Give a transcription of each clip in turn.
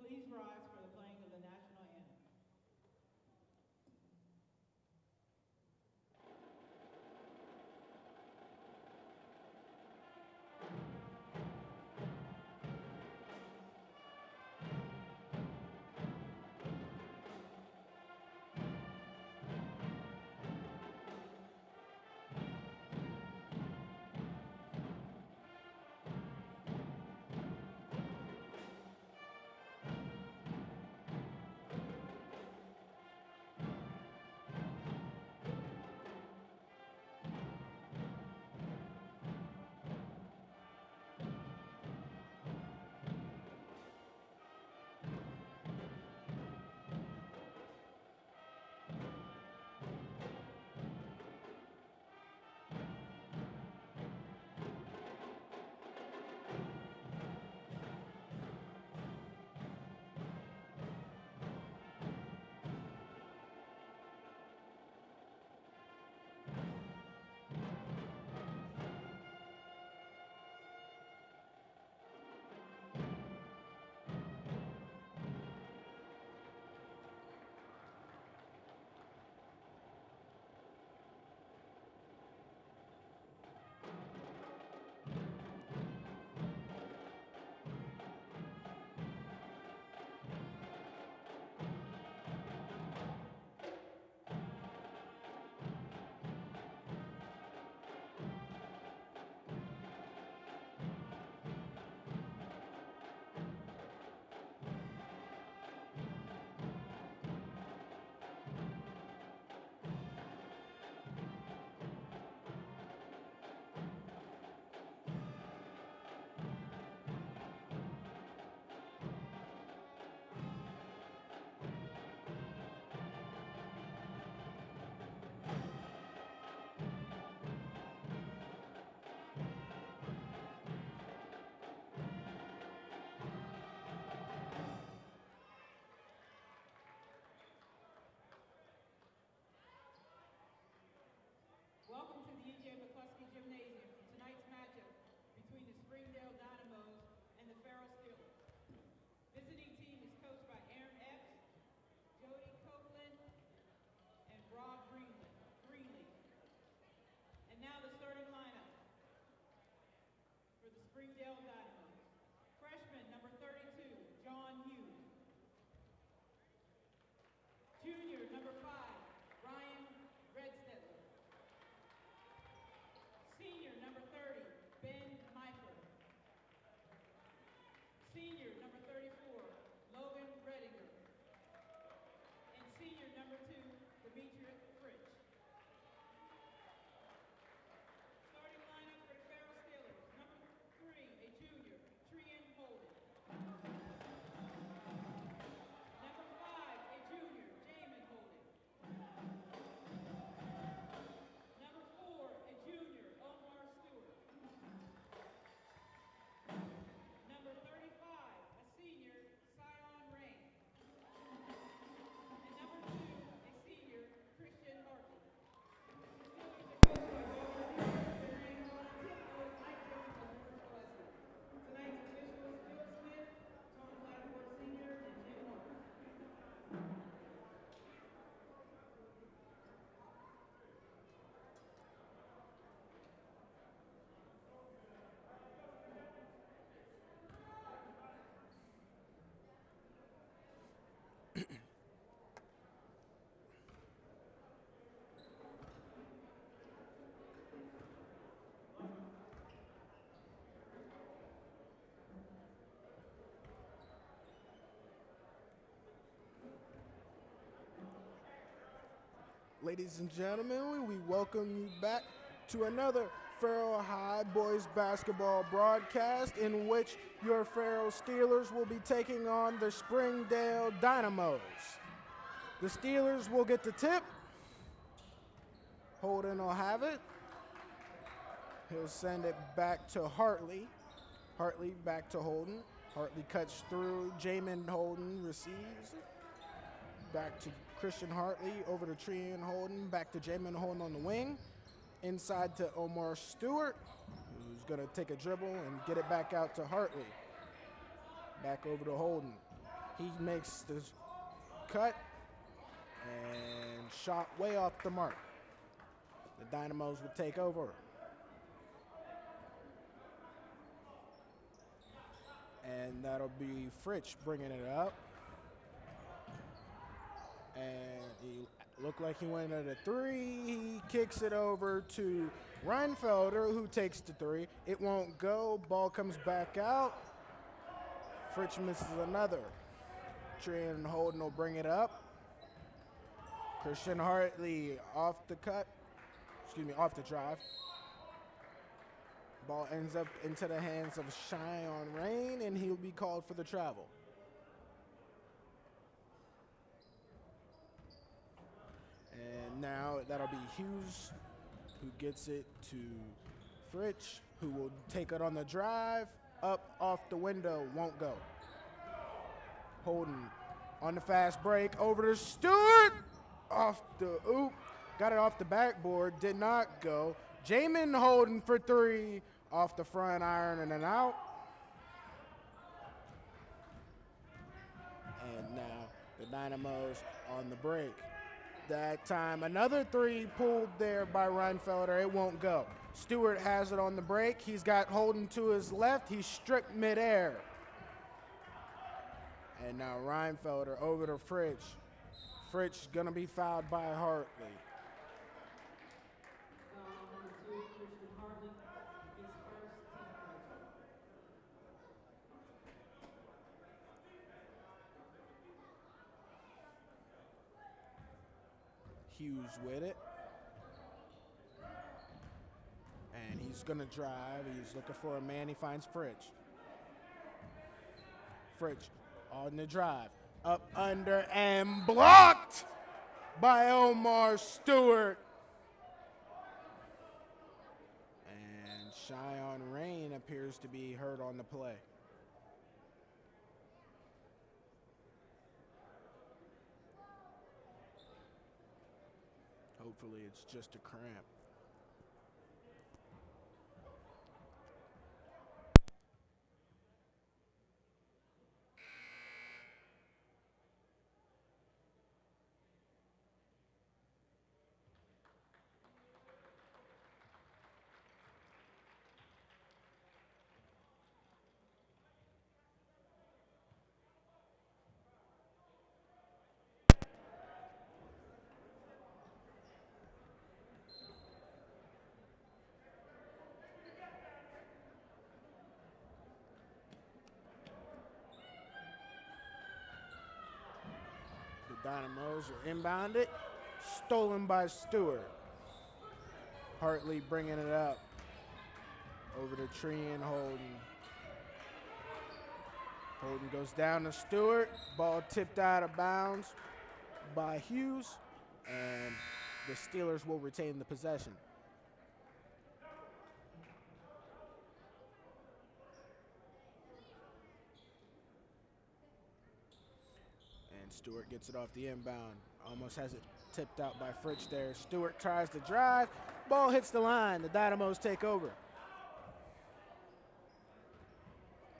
please rise for the playing of the national anthem. Welcome to the E.J. McCluskey Gymnasium for tonight's matchup between the Springdale Dynamos and the Farrell Steelers. Visiting team is coached by Aaron Epps, Jody Copeland, and Rob Greenlee. And now the starting lineup for the Springdale Dynamos. Freshman number 32, John Hughes. Junior number 5, Ryan Redstetter. Senior number 30, Ben Meifler. Senior number 34, Logan Redinger. And senior number 2, Demetrius Fritsch. Starting lineup for the Farrell Steelers. Number 3, a junior, Trian Holden. Number 5, a junior, Jamin Holden. Number 4, a junior, Omar Stewart. Number 35, a senior, Sion Rain. And number 2, a senior, Christian Hartley. The Steelers are coached by Governor Aaron Tippo, Mike Jones, and Morris Gillespie. Tonight's officials, Phil Smith, Tom Blackmore Sr., and Jim Martin. Ladies and gentlemen, we welcome you back to another Farrell High Boys basketball broadcast in which your Farrell Steelers will be taking on the Springdale Dynamos. The Steelers will get the tip. Holden will have it. He'll send it back to Hartley. Hartley back to Holden. Hartley cuts through. Jamin Holden receives it. Back to Christian Hartley, over to Trian Holden, back to Jamin Holden on the wing. Inside to Omar Stewart, who's going to take a dribble and get it back out to Hartley. Back over to Holden. He makes the cut and shot way off the mark. The Dynamos would take over. And that'll be Fritsch bringing it up. And he looked like he went at a three. He kicks it over to Reinfelder, who takes the three. It won't go. Ball comes back out. Fritsch misses another. Trian and Holden will bring it up. Christian Hartley off the drive. Ball ends up into the hands of Cheyenne Rain, and he'll be called for the travel. And now that'll be Hughes who gets it to Fritsch, who will take it on the drive. Up off the window, won't go. Holden on the fast break, over to Stewart. Off the oop, got it off the backboard, did not go. Jamin Holden for three, off the front iron and an out. And now the Dynamos on the break. That time, another three pulled there by Reinfelder. It won't go. Stewart has it on the break. He's got Holden to his left. He's stripped midair. And now Reinfelder over to Fritsch. Fritsch gonna be fouled by Hartley. Hughes with it. And he's going to drive. He's looking for a man. He finds Fritsch. Fritsch on the drive. Up, under, and blocked by Omar Stewart. And Cheyenne Rain appears to be hurt on the play. Hopefully it's just a cramp. Dynamos are inbounded, stolen by Stewart. Hartley bringing it up over to Trian Holden. Holden goes down to Stewart. Ball tipped out of bounds by Hughes, and the Steelers will retain the possession. Stewart gets it off the inbound. Almost has it tipped out by Fritsch there. Stewart tries to drive. Ball hits the line. The Dynamos take over.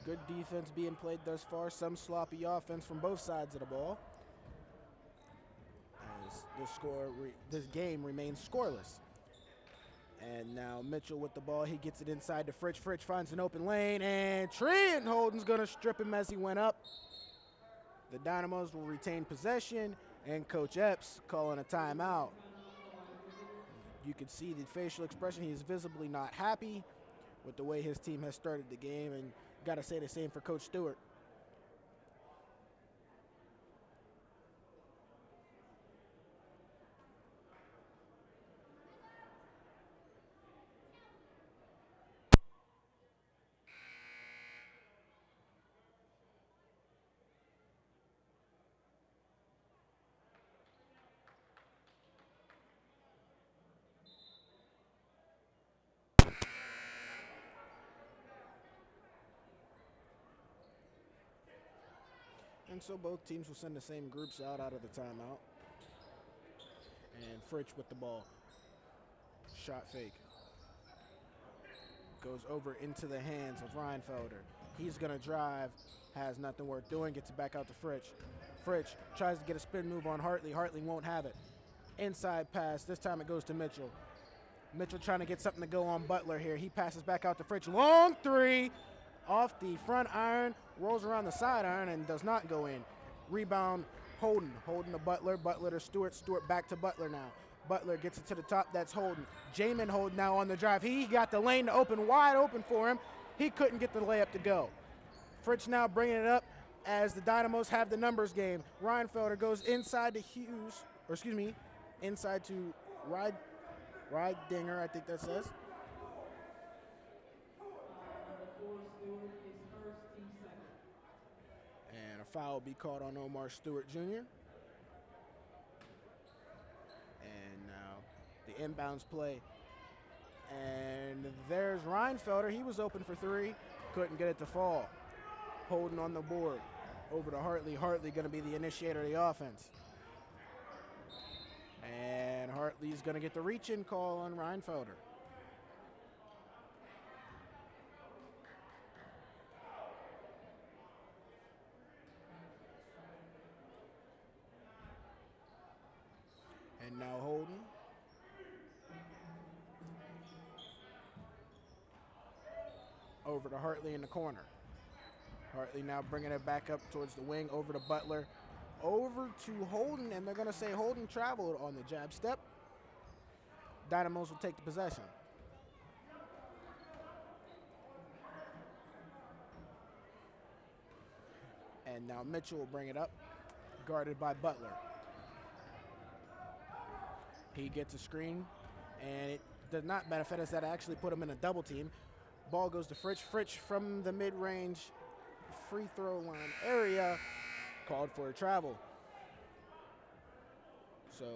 Good defense being played thus far. Some sloppy offense from both sides of the ball. As this game remains scoreless. And now Mitchell with the ball. He gets it inside to Fritsch. Fritsch finds an open lane. And Trian Holden's going to strip him as he went up. The Dynamos will retain possession, and Coach Epps calling a timeout. You can see the facial expression. He is visibly not happy with the way his team has started the game, and got to say the same for Coach Stewart. And so both teams will send the same groups out of the timeout. And Fritsch with the ball. Shot fake. Goes over into the hands of Reinfelder. He's going to drive, has nothing worth doing, gets it back out to Fritch. Fritch tries to get a spin move on Hartley. Hartley won't have it. Inside pass. This time it goes to Mitchell. Mitchell trying to get something to go on Butler here. He passes back out to Fritch. Long three off the front iron, rolls around the side iron and does not go in. Rebound, Holden. Holden to Butler. Butler to Stewart. Stewart back to Butler now. Butler gets it to the top. That's Holden. Jamin Holden now on the drive. He got the lane to open, wide open for him. He couldn't get the layup to go. Fritch now bringing it up as the Dynamos have the numbers game. Reinfelder goes inside to Hughes, or excuse me, inside to Dinger, I think that says. And a foul will be called on Omar Stewart Jr. And now the inbounds play. And there's Reinfelder. He was open for three. Couldn't get it to fall. Holden on the board. Over to Hartley. Hartley going to be the initiator of the offense. And Hartley's going to get the reach-in call on Reinfelder. And now Holden. Over to Hartley in the corner. Hartley now bringing it back up towards the wing, over to Butler. Over to Holden, and they're going to say Holden traveled on the jab step. Dynamos will take the possession. And now Mitchell will bring it up, guarded by Butler. He gets a screen, and it does not benefit us. That actually put him in a double team. Ball goes to Fritch. Fritch from the mid-range free throw line area, called for a travel. So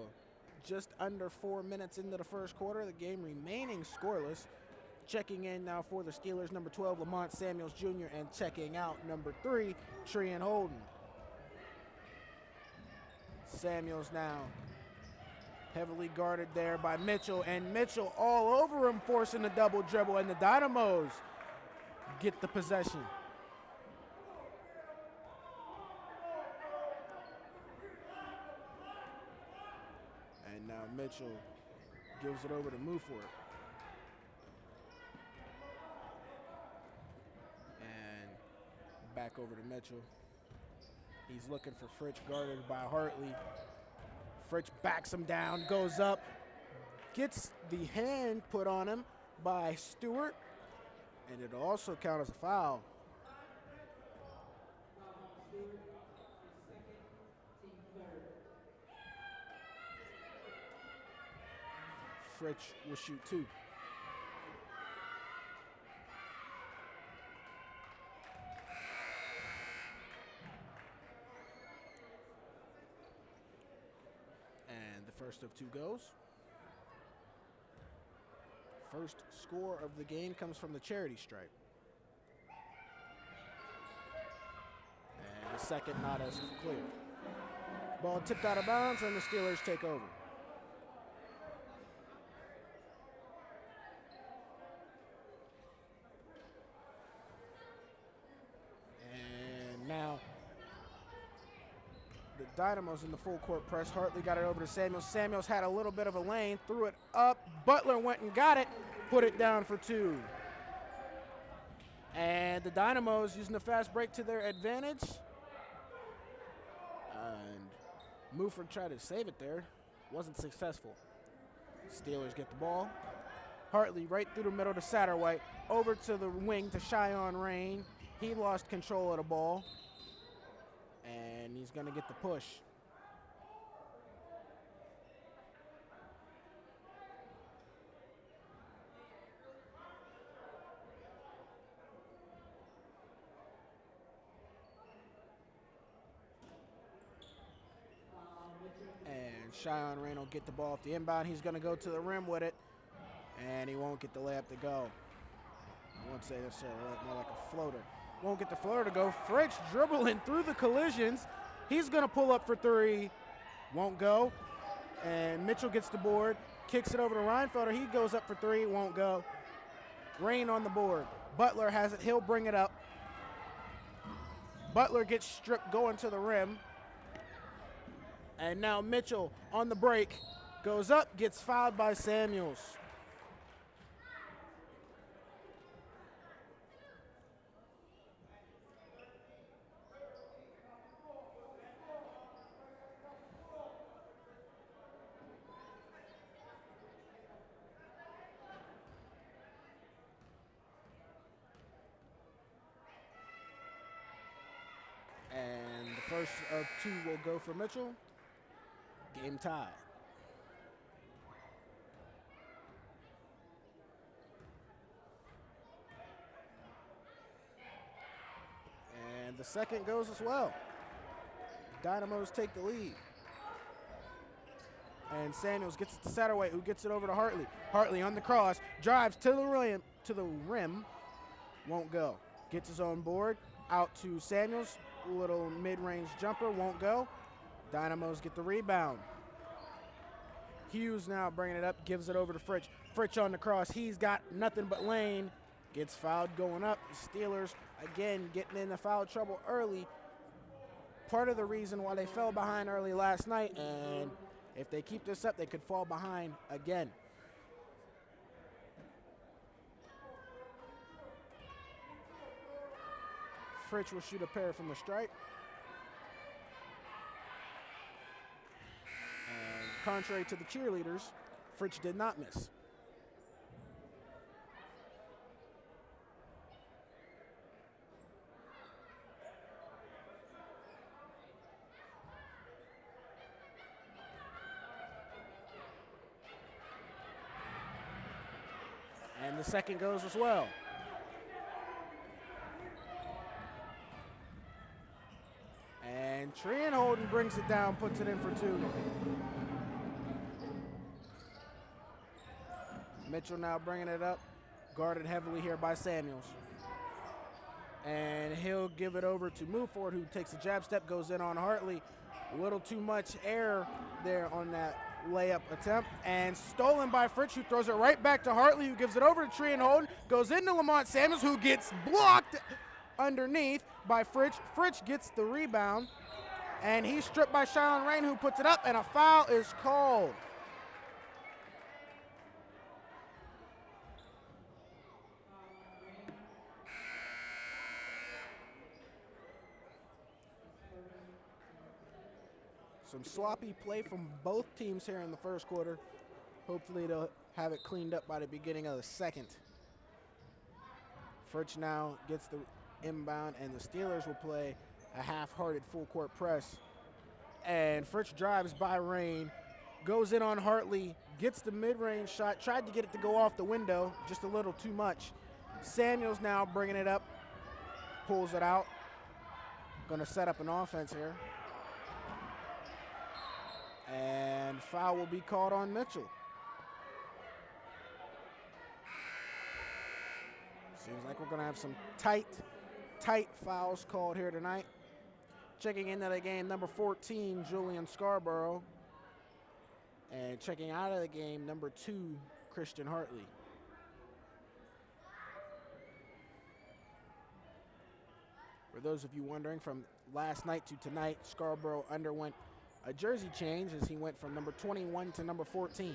just under 4 minutes into the first quarter, the game remaining scoreless. Checking in now for the Steelers, number 12, Lamont Samuels Jr., and checking out number 3, Trian Holden. Samuels now heavily guarded there by Mitchell, and Mitchell all over him, forcing the double dribble, and the Dynamos get the possession. And now Mitchell gives it over to Muford. And back over to Mitchell. He's looking for Fritch, guarded by Hartley. Fritch backs him down, goes up, gets the hand put on him by Stewart, and it'll also count as a foul. Fritch will shoot 2. And the first of 2 goes. First score of the game comes from the charity stripe. And the second not as clear. Ball tipped out of bounds, and the Steelers take over. Now, the Dynamos in the full court press. Hartley got it over to Samuels. Samuels had a little bit of a lane, threw it up. Butler went and got it, put it down for 2. And the Dynamos using the fast break to their advantage. And Muford tried to save it there. Wasn't successful. Steelers get the ball. Hartley right through the middle to Satterwhite. Over to the wing to Cheyenne Rain. He lost control of the ball, and he's going to get the push. And Cheyenne Rain will get the ball off the inbound. He's going to go to the rim with it, and he won't get the layup to go. I won't say this, more like a floater. Won't get the floater to go. Fritch dribbling through the collisions. He's going to pull up for 3. Won't go. And Mitchell gets the board. Kicks it over to Reinfelder. He goes up for 3. Won't go. Rain on the board. Butler has it. He'll bring it up. Butler gets stripped going to the rim. And now Mitchell on the break. Goes up, gets fouled by Samuels. And the first of two will go for Mitchell. Game tied. And the second goes as well. Dynamos take the lead. And Samuels gets it to Satterwhite, who gets it over to Hartley. Hartley on the cross, drives to the rim, won't go. Gets his own board, out to Samuels. Little mid-range jumper, won't go. Dynamos get the rebound. Hughes now bringing it up, gives it over to Fritsch. Fritsch on the cross, he's got nothing but lane. Gets fouled going up. The Steelers, again, getting into foul trouble early. Part of the reason why they fell behind early last night, and if they keep this up, they could fall behind again. Fritsch will shoot a pair from the stripe. And contrary to the cheerleaders, Fritsch did not miss. And the second goes as well. And Trian Holden brings it down, puts it in for two. Mitchell now bringing it up, guarded heavily here by Samuels. And he'll give it over to Muford, who takes a jab step, goes in on Hartley. A little too much air there on that layup attempt. And stolen by Fritsch, who throws it right back to Hartley, who gives it over to Trian Holden. Goes into Lamont Samuels, who gets blocked underneath by Fritsch. Fritsch gets the rebound. And he's stripped by Shylon Rain, who puts it up, and a foul is called. Some sloppy play from both teams here in the first quarter. Hopefully they'll have it cleaned up by the beginning of the second. Fritsch now gets the inbound, and the Steelers will play a half-hearted full-court press. And Fritsch drives by Rain, goes in on Hartley, gets the mid-range shot, tried to get it to go off the window, just a little too much. Samuels now bringing it up, pulls it out. Gonna set up an offense here. And foul will be called on Mitchell. Seems like we're gonna have some tight fouls called here tonight. Checking into the game, number 14, Julian Scarborough. And checking out of the game, number 2, Christian Hartley. For those of you wondering, from last night to tonight, Scarborough underwent a jersey change as he went from number 21 to number 14.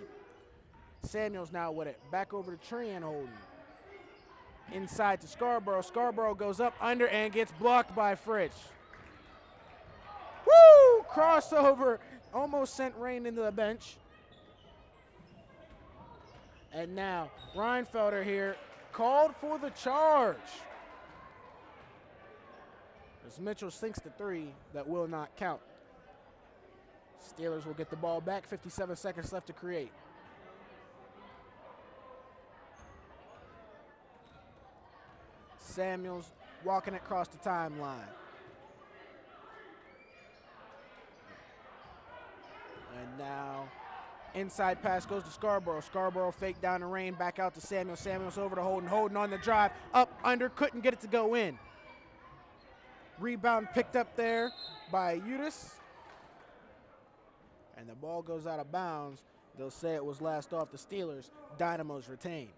Samuels now with it. Back over to Trian Holden. Inside to Scarborough. Scarborough goes up under and gets blocked by Fritsch. Woo! Crossover. Almost sent Rain into the bench. And now Reinfelder here called for the charge. As Mitchell sinks the three, that will not count. Steelers will get the ball back. 57 seconds left to create. Samuels walking across the timeline. And now inside pass goes to Scarborough. Scarborough fake down the Rain, back out to Samuels. Samuels over to Holden. Holden on the drive, up, under, couldn't get it to go in. Rebound picked up there by Udis. And the ball goes out of bounds. They'll say it was last off the Steelers. Dynamos retain.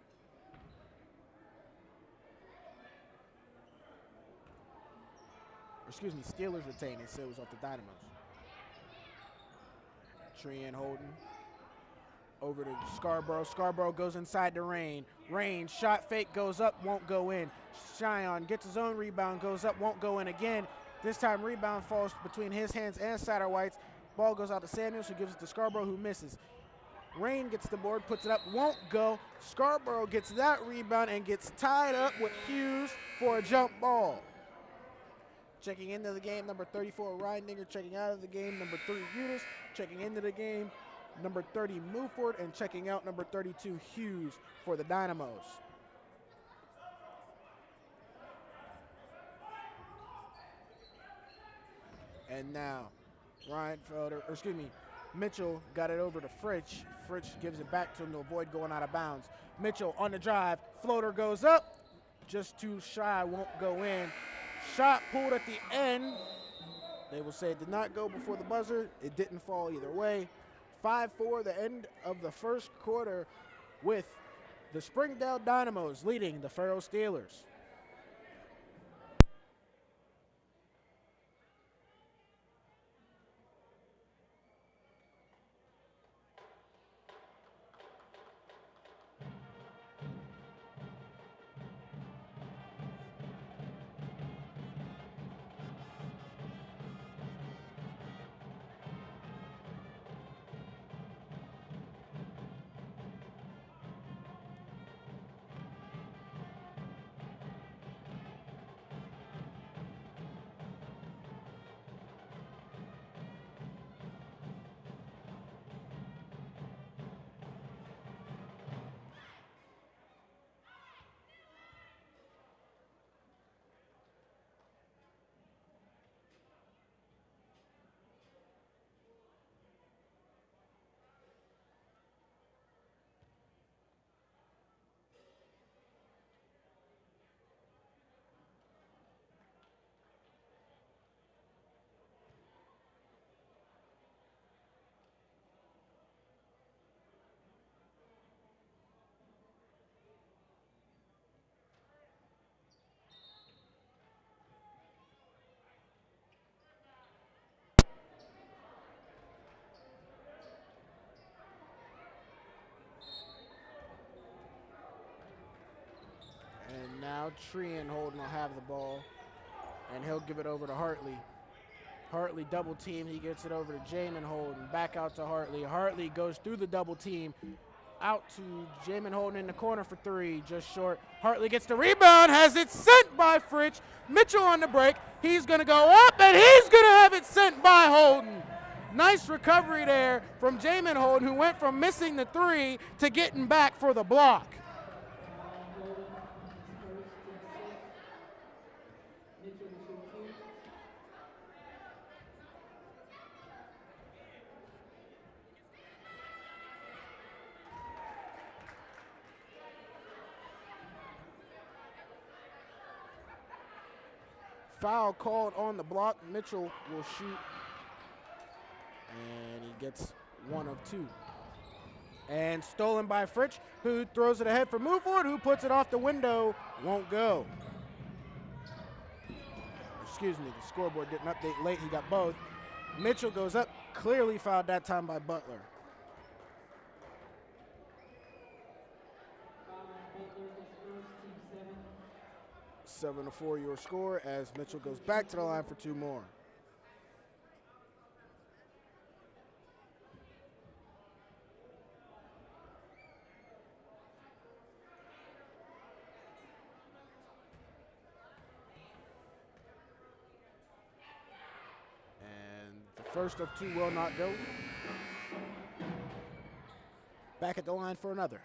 Steelers retain. They said it was off the Dynamos. Tree and Holden. Over to Scarborough. Scarborough goes inside the Rain. Rain, shot fake, goes up, won't go in. Cheyenne gets his own rebound, goes up, won't go in again. This time rebound falls between his hands and Satterwhite's. Ball goes out to Samuels, who gives it to Scarborough, who misses. Rain gets the board, puts it up, won't go. Scarborough gets that rebound and gets tied up with Hughes for a jump ball. Checking into the game, number 34, Reindinger. Checking out of the game, number 3, Udis. Checking into the game, number 30, Muford. And checking out, number 32, Hughes for the Dynamos. And now, Mitchell got it over to Fritsch. Fritsch gives it back to him to avoid going out of bounds. Mitchell on the drive, floater goes up, just too shy, won't go in. Shot pulled at the end. They will say it did not go before the buzzer. It didn't fall either way. 5-4, the end of the first quarter, with the Springdale Dynamos leading the Farrell Steelers. And now Tree and Holden will have the ball, and he'll give it over to Hartley. Hartley double team. He gets it over to Jamin Holden. Back out to Hartley. Hartley goes through the double team. Out to Jamin Holden in the corner for 3, just short. Hartley gets the rebound, has it sent by Fritsch. Mitchell on the break. He's going to go up, and he's going to have it sent by Holden. Nice recovery there from Jamin Holden, who went from missing the 3 to getting back for the block. Foul called on the block. Mitchell will shoot, and he gets 1 of 2. And stolen by Fritsch, who throws it ahead for Muford, who puts it off the window, won't go. Excuse me, the scoreboard didn't update late. He got both. Mitchell goes up, clearly fouled that time by Butler. 7-4 your score as Mitchell goes back to the line for 2 more. And the first of 2 will not go. Back at the line for another.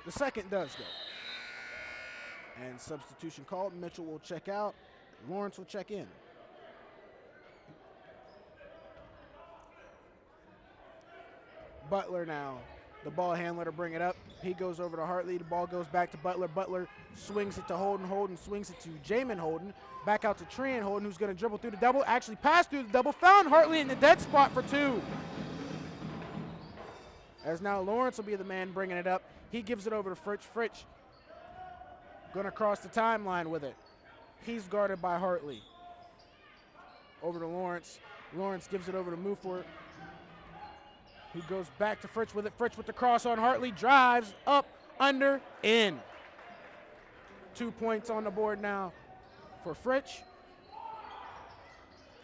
The second does go. And substitution called. Mitchell will check out. Lawrence will check in. Butler now. The ball handler to bring it up. He goes over to Hartley. The ball goes back to Butler. Butler swings it to Holden. Holden swings it to Jamin Holden. Back out to Trian Holden, who's going to dribble through the double. Actually passed through the double. Found Hartley in the dead spot for 2. As now Lawrence will be the man bringing it up. He gives it over to Fritsch. Fritsch gonna cross the timeline with it. He's guarded by Hartley. Over to Lawrence. Lawrence gives it over to Muford, who goes back to Fritsch with it. Fritsch with the cross on Hartley, drives up, under, in. 2 points on the board now for Fritsch.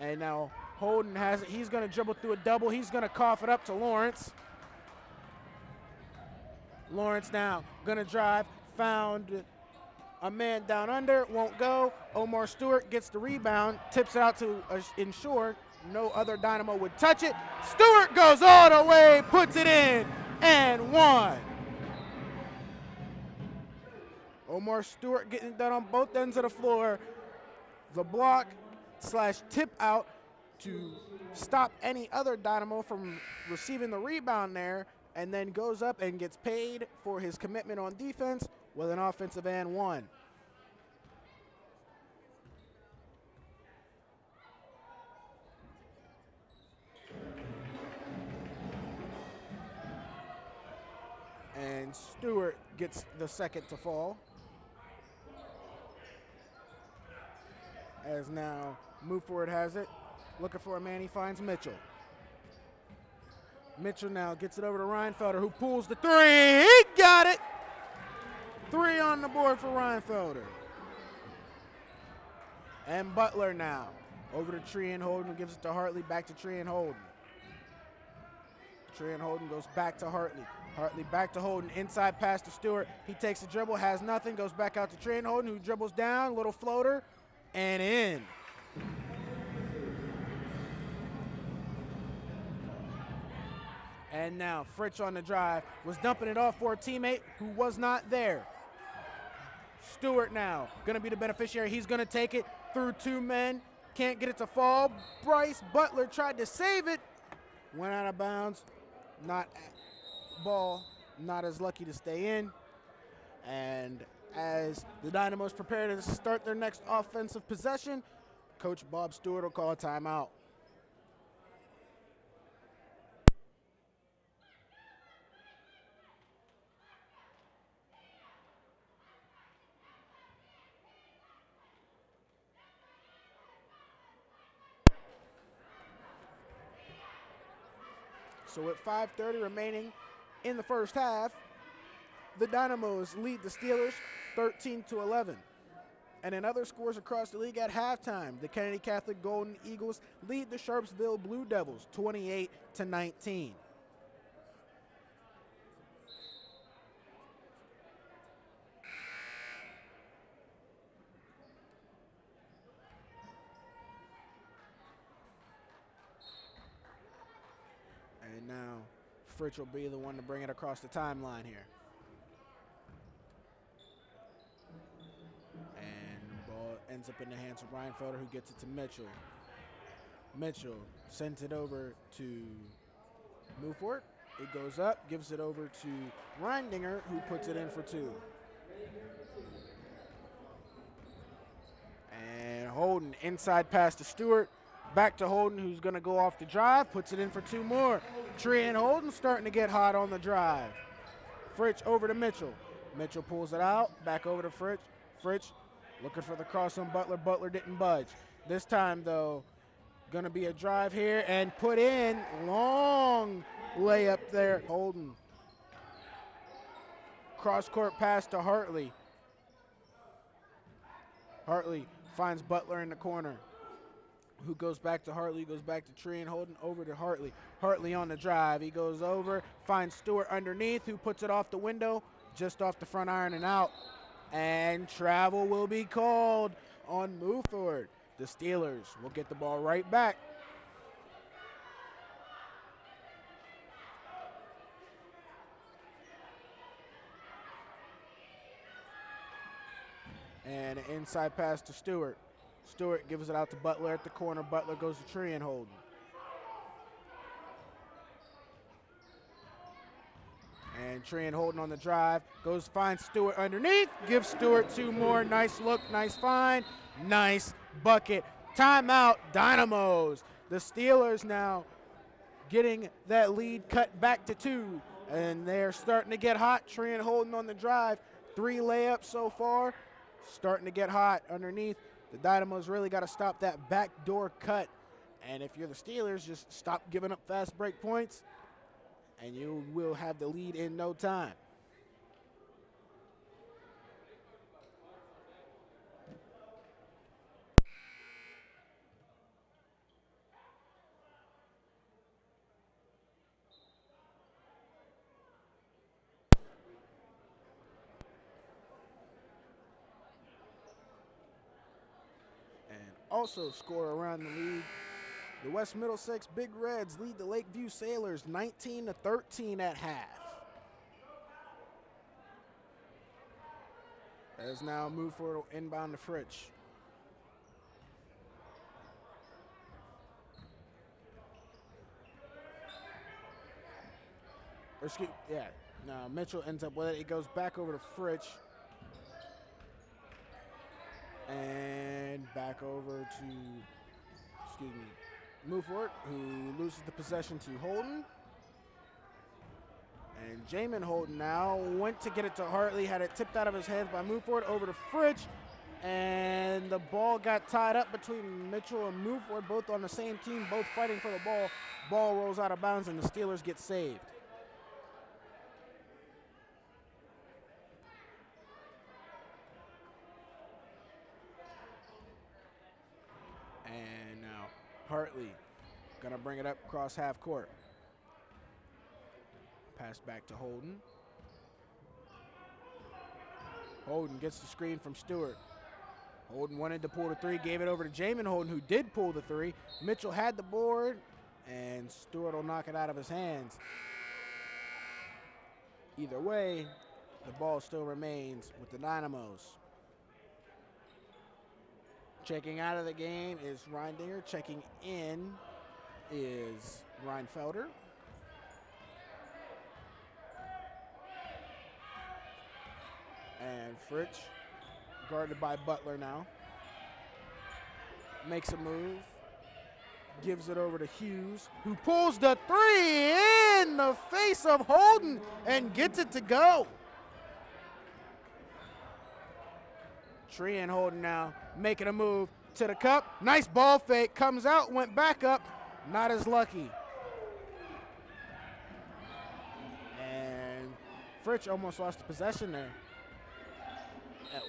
And now Holden has it. He's going to dribble through a double. He's going to cough it up to Lawrence. Lawrence now going to drive. Found a man down under. Won't go. Omar Stewart gets the rebound. Tips it out to Inshore. No other Dynamo would touch it. Stewart goes all the way. Puts it in. And one. Omar Stewart getting it done on both ends of the floor. The block / tip out to stop any other Dynamo from receiving the rebound there, and then goes up and gets paid for his commitment on defense with an offensive and one. And Stewart gets the second to fall. As now Muford has it. Looking for a man, he finds Mitchell. Mitchell now gets it over to Reinfelder, who pulls the three. He got it. 3 on the board for Reinfelder. And Butler now over to Tree and Holden, who gives it to Hartley. Back to Tree and Holden. Tree and Holden goes back to Hartley. Hartley back to Holden. Inside pass to Stewart. He takes a dribble, has nothing, goes back out to Trey and Holden, who dribbles down, little floater, and in. And now Fritsch on the drive, was dumping it off for a teammate who was not there. Stewart now gonna be the beneficiary. He's gonna take it through 2 men. Can't get it to fall. Bryce Butler tried to save it. Went out of bounds. Ball not as lucky to stay in. And as the Dynamos prepare to start their next offensive possession, Coach Bob Stewart will call a timeout. So with 5:30 remaining in the first half, the Dynamos lead the Steelers 13-11. And in other scores across the league at halftime, the Kennedy Catholic Golden Eagles lead the Sharpsville Blue Devils 28-19. And now Fritsch will be the one to bring it across the timeline here. And the ball ends up in the hands of Reinfelder, who gets it to Mitchell. Mitchell sends it over to Muford. It goes up, gives it over to Reindinger, who puts it in for 2. And Holden, inside pass to Stewart. Back to Holden, who's going to go off the drive, puts it in for 2 more. Tree and Holden starting to get hot on the drive. Fritsch over to Mitchell. Mitchell pulls it out, back over to Fritsch. Fritsch looking for the cross on Butler. Butler didn't budge. This time, though, going to be a drive here and put in. Long layup there. Holden. Cross-court pass to Hartley. Hartley finds Butler in the corner, who goes back to Hartley, goes back to Tree and Holden, over to Hartley. Hartley on the drive. He goes over, finds Stewart underneath, who puts it off the window, just off the front iron and out. And travel will be called on Muford. The Steelers will get the ball right back. And an inside pass to Stewart. Stewart gives it out to Butler at the corner. Butler goes to Tree and Holden. And Tree and Holden on the drive. Goes, finds Stewart underneath. Gives Stewart 2 more. Nice look, nice find, nice bucket. Timeout, Dynamos. The Steelers now getting that lead cut back to 2 And they're starting to get hot. Tree and Holden on the drive. 3 layups so far. Starting to get hot underneath. The Dynamos really got to stop that backdoor cut. And if you're the Steelers, just stop giving up fast break points, and you will have the lead in no time. Also score around the league. The West Middlesex Big Reds lead the Lakeview Sailors 19-13 at half. As now move forward inbound to Fritsch. No, Mitchell ends up with it. It goes back over to Fritsch. And back over to, Mufort, who loses the possession to Holden. And Jamin Holden now went to get it to Hartley, had it tipped out of his hands by Mufort over to Fritsch. And the ball got tied up between Mitchell and Mufort, both on the same team, both fighting for the ball. Ball rolls out of bounds and the Steelers get saved. And now Hartley gonna bring it up across half court. Pass back to Holden. Holden gets the screen from Stewart. Holden wanted to pull the 3, gave it over to Jamin Holden, who did pull the 3. Mitchell had the board, and Stewart will knock it out of his hands. Either way, the ball still remains with the Dynamos. Checking out of the game is Reindinger. Checking in is Reinfelder. And Fritsch, guarded by Butler now, makes a move, gives it over to Hughes, who pulls the 3 in the face of Holden and gets it to go. Tree and Holden now making a move to the cup. Nice ball fake, comes out, went back up, not as lucky. And Fritsch almost lost the possession there. That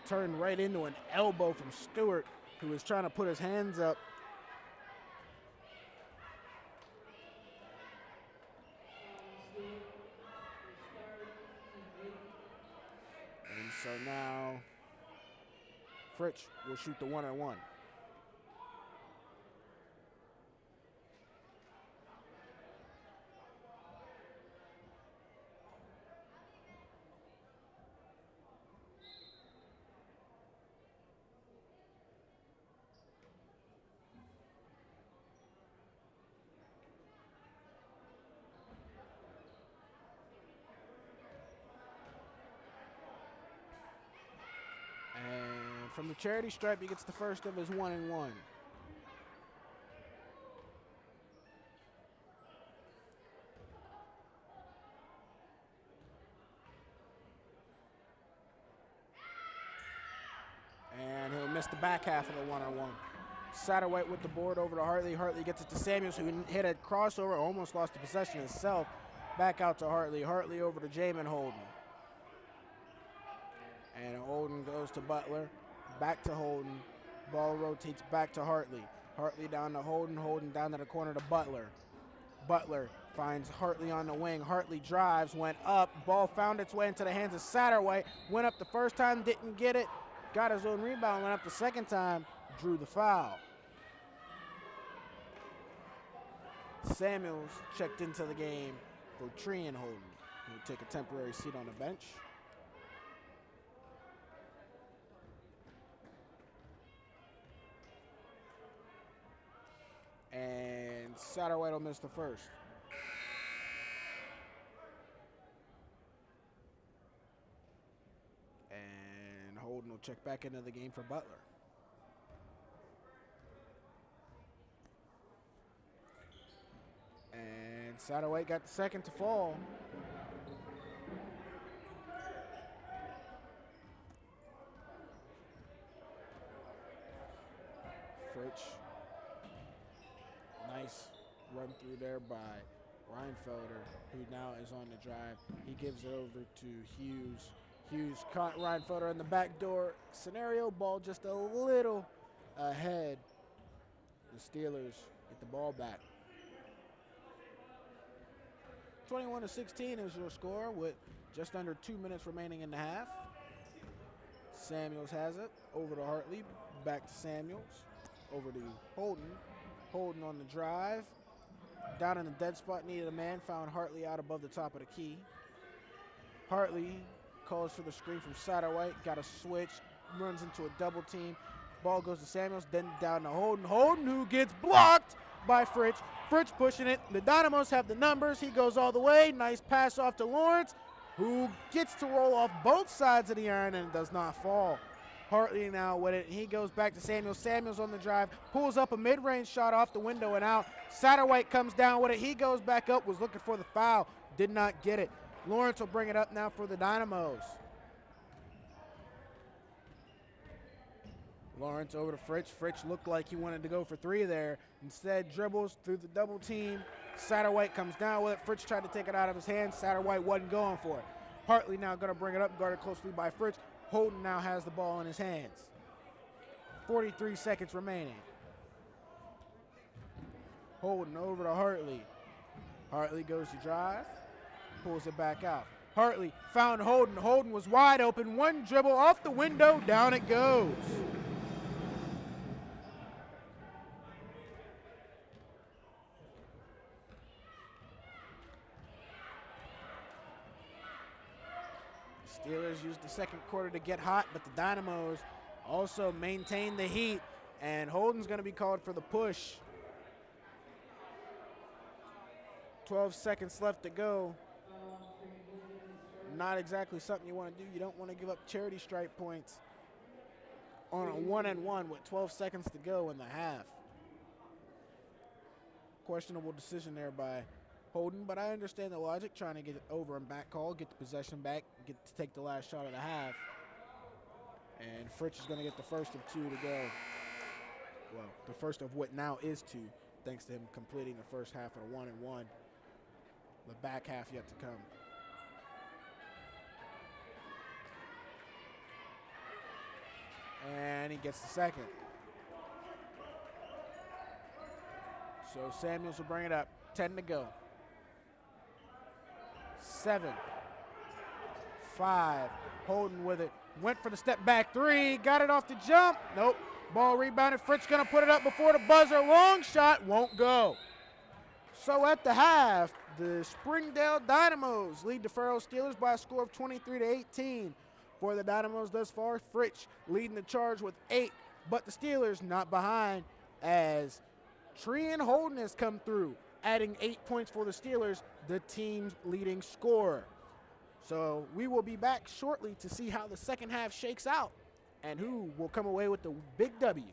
turned right into an elbow from Stewart, who was trying to put his hands up. And so now Fritsch will shoot the 1-on-1. From the charity stripe, he gets the first of his 1-and-1. And he'll miss the back half of the 1-on-1. Satterwhite with the board over to Hartley. Hartley gets it to Samuels, who hit a crossover, almost lost the possession himself. Back out to Hartley. Hartley over to Jamin Holden. And Holden goes to Butler. Back to Holden. Ball rotates back to Hartley. Hartley down to Holden. Holden down to the corner to Butler. Butler finds Hartley on the wing. Hartley drives, went up. Ball found its way into the hands of Satterwhite. Went up the first time, didn't get it. Got his own rebound, went up the second time, drew the foul. Samuels checked into the game for Tree and Holden. He'll take a temporary seat on the bench. And Satterwhite will miss the first. And Holden will check back into the game for Butler. And Satterwhite got the second to fall. Fritch. Nice run through there by Reinfelder, who now is on the drive. He gives it over to Hughes. Hughes caught Reinfelder in the back door scenario. Ball just a little ahead. The Steelers get the ball back. 21-16 is your score with just under 2 minutes remaining in the half. Samuels has it over to Hartley. Back to Samuels. Over to Holden. Holden on the drive. Down in the dead spot, needed a man. Found Hartley out above the top of the key. Hartley calls for the screen from Satterwhite. Got a switch. Runs into a double team. Ball goes to Samuels. Then down to Holden. Holden, who gets blocked by Fritch. Fritch pushing it. The Dynamos have the numbers. He goes all the way. Nice pass off to Lawrence, who gets to roll off both sides of the iron and does not fall. Hartley now with it. He goes back to Samuels. Samuels on the drive. Pulls up a mid-range shot off the window and out. Satterwhite comes down with it. He goes back up. Was looking for the foul. Did not get it. Lawrence will bring it up now for the Dynamos. Lawrence over to Fritch. Fritch looked like he wanted to go for three there. Instead, dribbles through the double team. Satterwhite comes down with it. Fritch tried to take it out of his hands. Satterwhite wasn't going for it. Hartley now going to bring it up, guarded closely by Fritch. Holden now has the ball in his hands. 43 seconds remaining. Holden over to Hartley. Hartley goes to drive, pulls it back out. Hartley found Holden. Holden was wide open. One dribble off the window, down it goes. Steelers used the second quarter to get hot, but the Dynamos also maintain the heat, and Holden's going to be called for the push. 12 seconds left to go. Not exactly something you want to do. You don't want to give up charity stripe points on a 1-and-1 with 12 seconds to go in the half. Questionable decision there by Holden, but I understand the logic, trying to get it over and back call, get the possession back, get to take the last shot of the half. And Fritch is going to get the first of two to go. Well, the first of what now is two, thanks to him completing the first half of a 1-and-1. The back half yet to come. And he gets the second. So Samuels will bring it up. 10 to go. 7, 5, Holden with it. Went for the step back three. Got it off the jump. Nope. Ball rebounded. Fritz going to put it up before the buzzer. Long shot. Won't go. So at the half, the Springdale Dynamos lead the Farrell Steelers by a score of 23-18. For the Dynamos thus far, Fritch leading the charge with 8, but the Steelers not behind as Trean Holden has come through, adding 8 points for the Steelers, the team's leading scorer. So we will be back shortly to see how the second half shakes out and who will come away with the big W.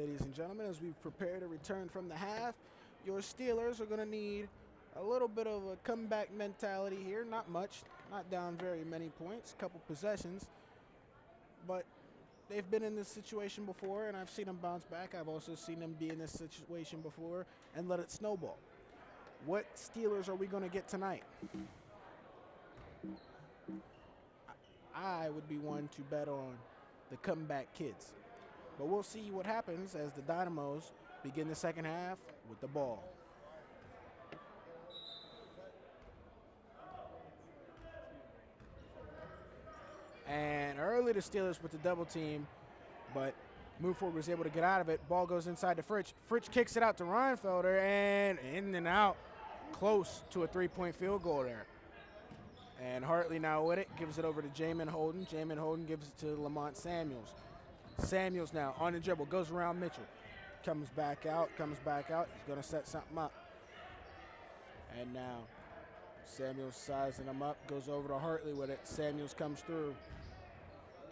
ladies and gentlemen, as we prepare to return from the half. Your Steelers are going to need a little bit of a comeback mentality here. Not much, not down very many points, a couple possessions. But they've been in this situation before, and I've seen them bounce back. I've also seen them be in this situation before and let it snowball. What Steelers are we going to get tonight? I would be one to bet on the comeback kids. But we'll see what happens as the Dynamos begin the second half with the ball. And early the Steelers with the double team, but move forward was able to get out of it. Ball goes inside to Fritsch. Fritsch kicks it out to Reinfelder, and in and out, close to a three-point field goal there. And Hartley now with it, gives it over to Jamin Holden. Jamin Holden gives it to Lamont Samuels. Samuels now on the dribble, goes around Mitchell. Comes back out. He's going to set something up. And now Samuels sizing him up, goes over to Hartley with it. Samuels comes through.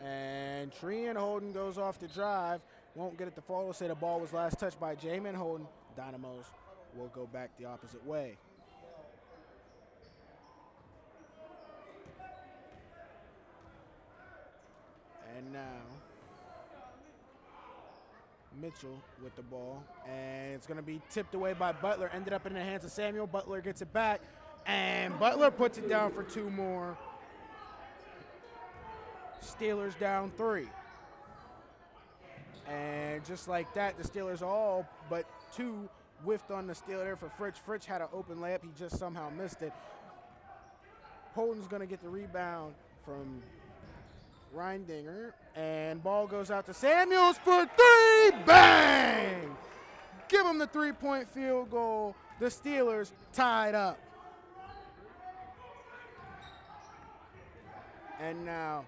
And Trean Holden goes off the drive. Won't get it to fall. We'll say the ball was last touched by Jamin Holden. Dynamos will go back the opposite way. And now Mitchell with the ball, and it's going to be tipped away by Butler. Ended up in the hands of Samuel. Butler gets it back, and Butler puts it down for two more. Steelers down 3. And just like that, the Steelers all but 2 whiffed on the steal there for Fritsch. Fritsch had an open layup. He just somehow missed it. Holden's going to get the rebound from Reindinger, and ball goes out to Samuels for 3. Bang! Give him the 3-point field goal. The Steelers tied up. And now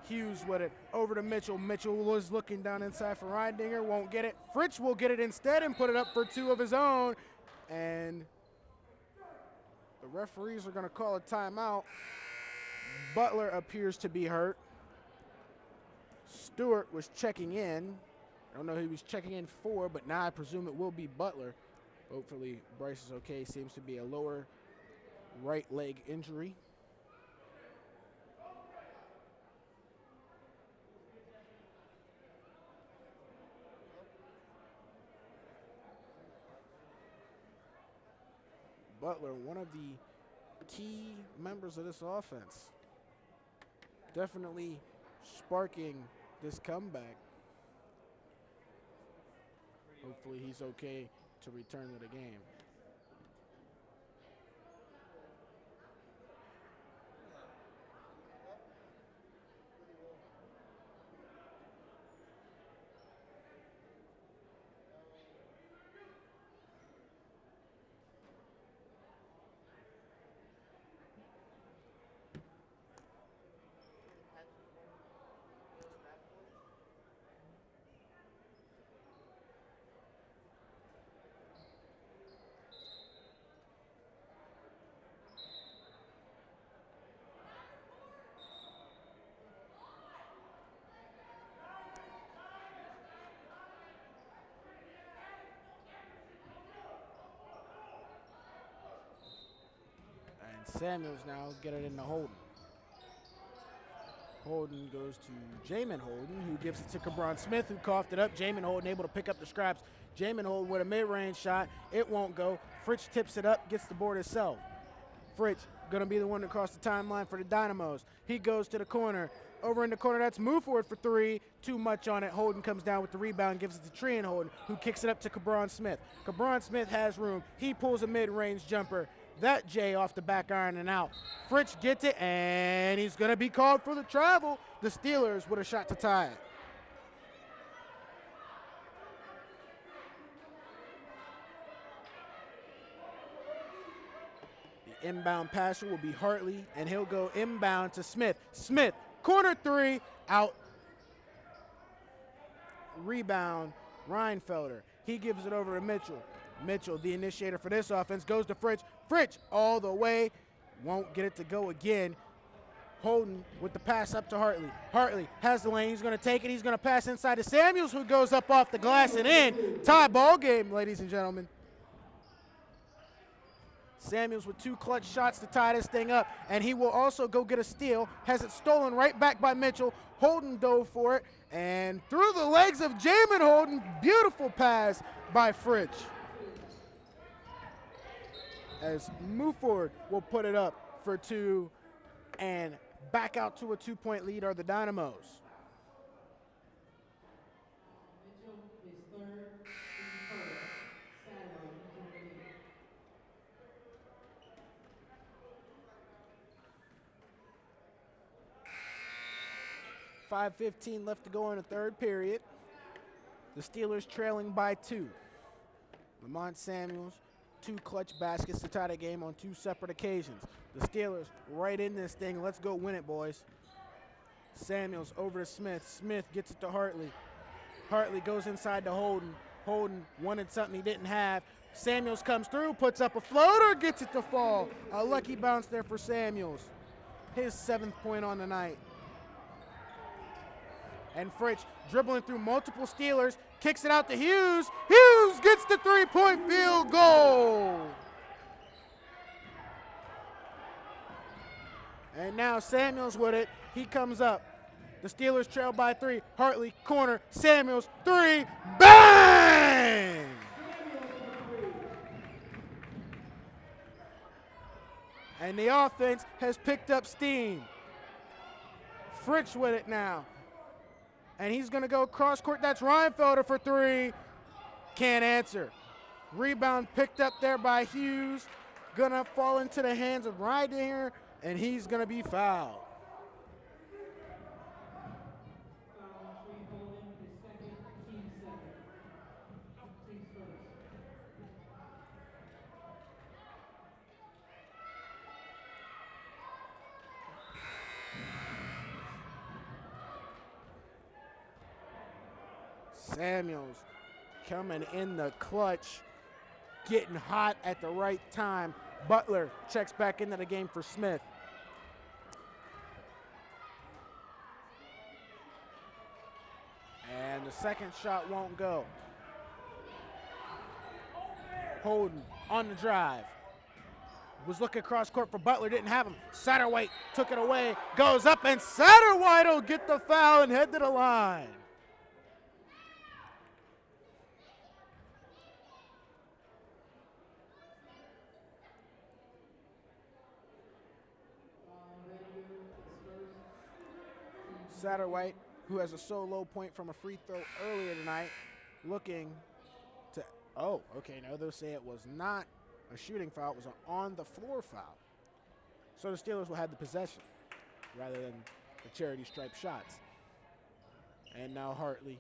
Hughes with it over to Mitchell. Mitchell was looking down inside for Reindinger, won't get it. Fritsch will get it instead and put it up for 2 of his own. And the referees are going to call a timeout. Butler appears to be hurt. Stewart was checking in. I don't know who he was checking in for, but now I presume it will be Butler. Hopefully Bryce is okay. Seems to be a lower right leg injury. Butler, one of the key members of this offense. Definitely sparking this comeback. Hopefully he's okay to return to the game. Samuels now get it into Holden. Holden goes to Jamin Holden, who gives it to Cabron Smith, who coughed it up. Jamin Holden able to pick up the scraps. Jamin Holden with a mid-range shot. It won't go. Fritsch tips it up, gets the board himself. Fritsch going to be the one to cross the timeline for the Dynamos. He goes to the corner. Over in the corner, that's move forward for 3. Too much on it. Holden comes down with the rebound, gives it to Trean Holden, who kicks it up to Cabron Smith. Cabron Smith has room. He pulls a mid-range jumper. That J off the back iron and out. Fritsch gets it, and he's going to be called for the travel. The Steelers with a shot to tie it. The inbound passer will be Hartley, and he'll go inbound to Smith. Smith, corner 3, out. Rebound, Reinfelder. He gives it over to Mitchell. Mitchell, the initiator for this offense, goes to Fritsch. Fritsch all the way. Won't get it to go again. Holden with the pass up to Hartley. Hartley has the lane. He's going to take it. He's going to pass inside to Samuels, who goes up off the glass and in. Tie ball game, ladies and gentlemen. Samuels with 2 clutch shots to tie this thing up, and he will also go get a steal. Has it stolen right back by Mitchell. Holden dove for it, and through the legs of Jamin Holden, beautiful pass by Fritsch. As Muford will put it up for 2, and back out to a 2-point lead are the Dynamos. Mitchell is third. Farrell. Saturday. 5:15 left to go in the third period. The Steelers trailing by 2. Lamont Samuels, 2 clutch baskets to tie the game on 2 separate occasions. The Steelers right in this thing. Let's go win it, boys. Samuels over to Smith. Smith gets it to Hartley. Hartley goes inside to Holden. Holden wanted something he didn't have. Samuels comes through, puts up a floater, gets it to fall. A lucky bounce there for Samuels. His 7th point on the night. And Fritsch dribbling through multiple Steelers, kicks it out to Hughes. Hughes gets the 3-point field goal. And now Samuels with it. He comes up. The Steelers trail by 3. Hartley, corner, Samuels, 3, bang! And the offense has picked up steam. Fritsch with it now. And he's going to go cross court. That's Reinfelder for 3. Can't answer. Rebound picked up there by Hughes. Going to fall into the hands of Rydinger, and he's going to be fouled. Samuels coming in the clutch, getting hot at the right time. Butler checks back into the game for Smith. And the second shot won't go. Holden on the drive. Was looking cross court for Butler, didn't have him. Satterwhite took it away, goes up, and Satterwhite will get the foul and head to the line. Satterwhite, who has a solo point from a free throw earlier tonight, looking to, oh, okay, no, they'll say it was not a shooting foul, it was an on-the-floor foul. So the Steelers will have the possession rather than the charity stripe shots. And now Hartley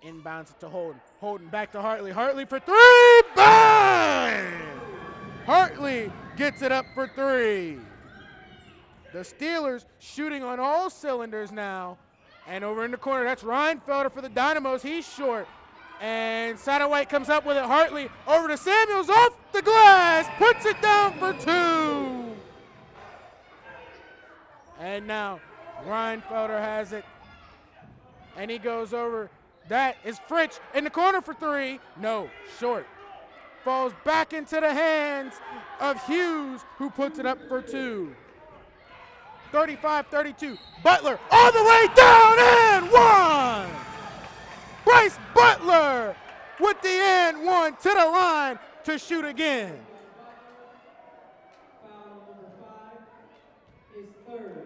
inbounds it to Holden. Holden back to Hartley. Hartley for 3, bang! Hartley gets it up for 3. The Steelers shooting on all cylinders now. And over in the corner, that's Reinfelder for the Dynamos. He's short. And Satterwhite comes up with it. Hartley over to Samuels, off the glass, puts it down for 2. And now Reinfelder has it. And he goes over. That is Fritsch in the corner for 3. No, short. Falls back into the hands of Hughes, who puts it up for 2. 35-32. Butler all the way down and 1. Bryce Butler with the and 1 to the line to shoot again. Foul number 5 is third.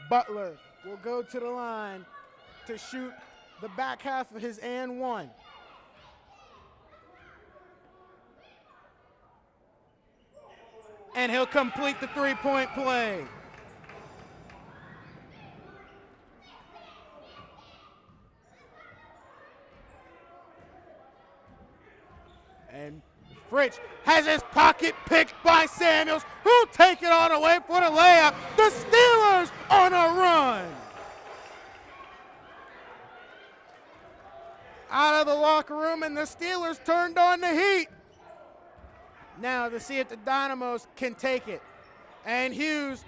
Butler will go to the line to shoot the back half of his and 1. And he'll complete the 3-point play. And Fritch has his pocket picked by Samuels, who take it on away for the layup. The Steelers on a run. Out of the locker room, and the Steelers turned on the heat. Now to see if the Dynamos can take it. And Hughes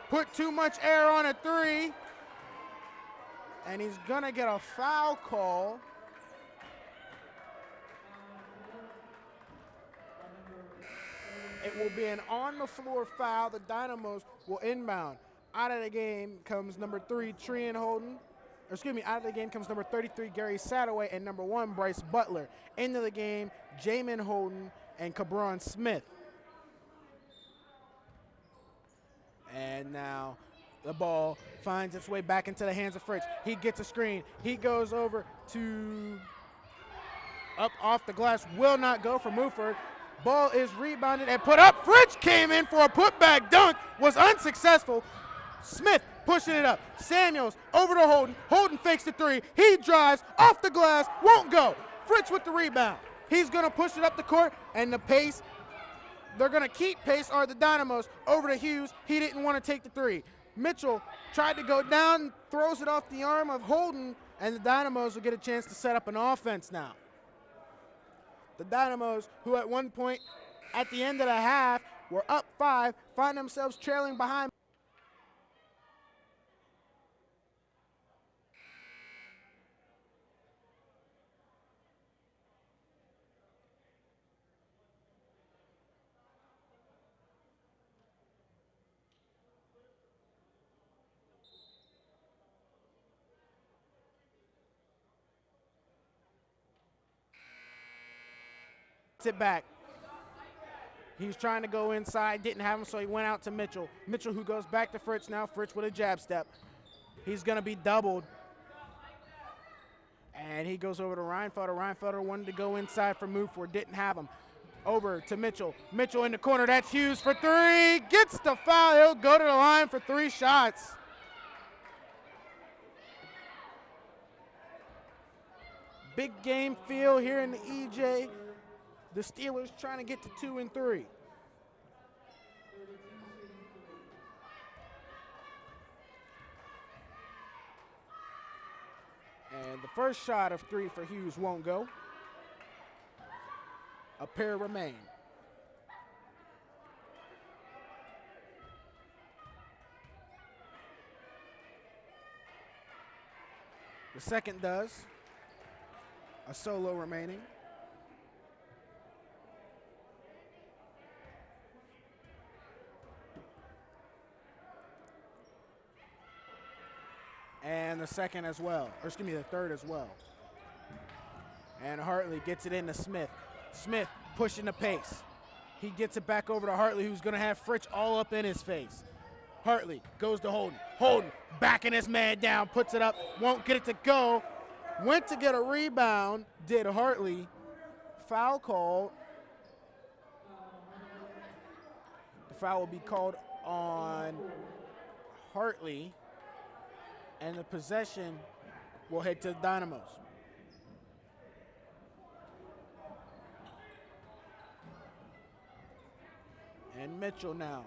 put too much air on a three. And he's going to get a foul call. It will be an on-the-floor foul. The Dynamos will inbound. Out of the game comes number 3, Trian Holden. Out of the game comes number 33, Gary Sadaway, and number 1, Bryce Butler. Into the game, Jamin Holden and Cabron Smith. And now the ball finds its way back into the hands of Fritch. He gets a screen. He goes over to up off the glass. Will not go for Muford. Ball is rebounded and put up. Fritch came in for a putback dunk. Was unsuccessful. Smith pushing it up. Samuels over to Holden. Holden fakes the three. He drives off the glass. Won't go. Fritch with the rebound. He's going to push it up the court, and the pace, they're going to keep pace, are the Dynamos. Over to Hughes. He didn't want to take the three. Mitchell tried to go down, throws it off the arm of Holden, and the Dynamos will get a chance to set up an offense now. The Dynamos, who at one point at the end of the half were up 5, find themselves trailing behind. It back. He's trying to go inside, didn't have him, so he went out to Mitchell. Mitchell, who goes back to Fritz now. Fritz with a jab step. He's going to be doubled. And he goes over to Reinfelder. Reinfelder wanted to go inside for Muford, didn't have him. Over to Mitchell. Mitchell in the corner. That's Hughes for 3. Gets the foul. He'll go to the line for 3 shots. Big game feel here in the EJ. The Steelers trying to get to 2 and 3. And the first shot of 3 for Hughes won't go. A pair remain. The second does. A solo remaining. And the second as well, or excuse me, the third as well. And Hartley gets it into Smith. Smith pushing the pace. He gets it back over to Hartley, who's going to have Fritch all up in his face. Hartley goes to Holden. Holden backing his man down, puts it up, won't get it to go. Went to get a rebound, did Hartley. Foul called. The foul will be called on Hartley. And the possession will head to the Dynamos. And Mitchell now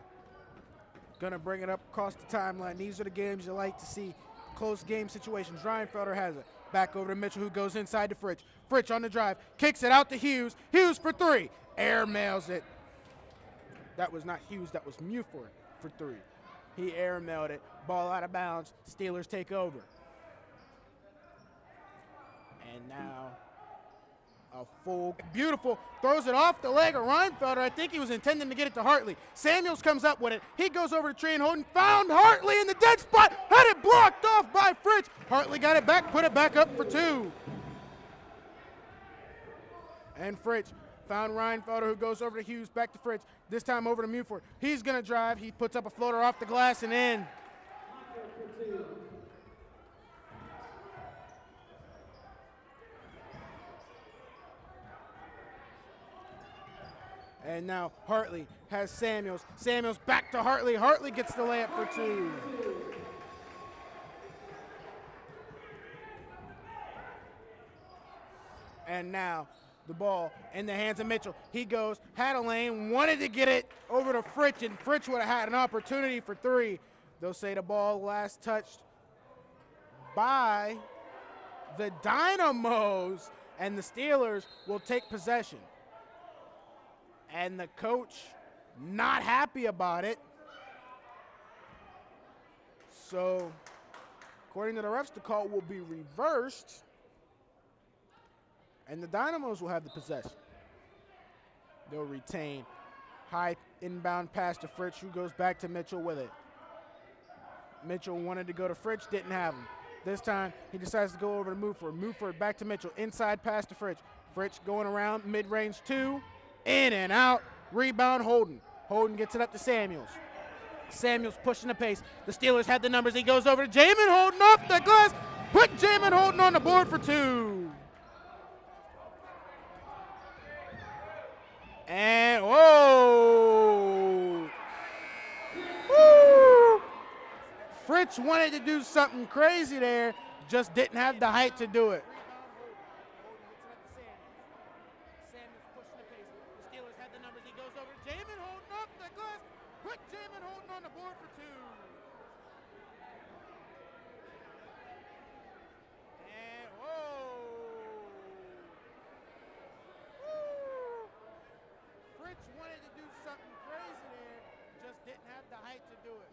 gonna bring it up across the timeline. These are the games you like to see, close game situations. Reinfelder has it. Back over to Mitchell, who goes inside to Fritch. Fritch on the drive, kicks it out to Hughes. Hughes for 3. Air mails it. That was not Hughes, that was Muford for 3. He air mailed it. Ball out of bounds. Steelers take over. And now a full, beautiful, throws it off the leg of Reinfelder. I think he was intending to get it to Hartley. Samuels comes up with it. He goes over to Trian Holden, found Hartley in the dead spot, had it blocked off by Fritch. Hartley got it back, put it back up for 2. And Fritch found Reinfelder, who goes over to Hughes, back to Fritz. This time over to Muford. He's going to drive. He puts up a floater off the glass and in. And now Hartley has Samuels. Samuels back to Hartley. Hartley gets the layup for 2. And now The ball in the hands of Mitchell. He goes, had a lane, wanted to get it over to Fritch, and Fritch would have had an opportunity for three. They'll say the ball last touched by the Dynamos, and the Steelers will take possession. And the coach not happy about it. So, according to the refs, the call will be reversed, and the Dynamos will have the possession. They'll retain. High inbound pass to Fritch, who goes back to Mitchell with it. Mitchell wanted to go to Fritch, didn't have him. This time, he decides to go over to Muford. Muford back to Mitchell. Inside pass to Fritch. Fritch going around, mid-range two. In and out. Rebound, Holden. Holden gets it up to Samuels. Samuels pushing the pace. The Steelers have the numbers. He goes over to Jamin Holden off the glass. Put Jamin Holden on the board for two. And, whoa. Woo. Fritch wanted to do something crazy there, just didn't have the height to do it. Samuels pushing the pace. The Steelers had the numbers. He goes over to Jamin Holden off the glass. Put Jamin Holden on the board for two. And whoa. Fritch wanted to do something crazy there, just didn't have the height to do it.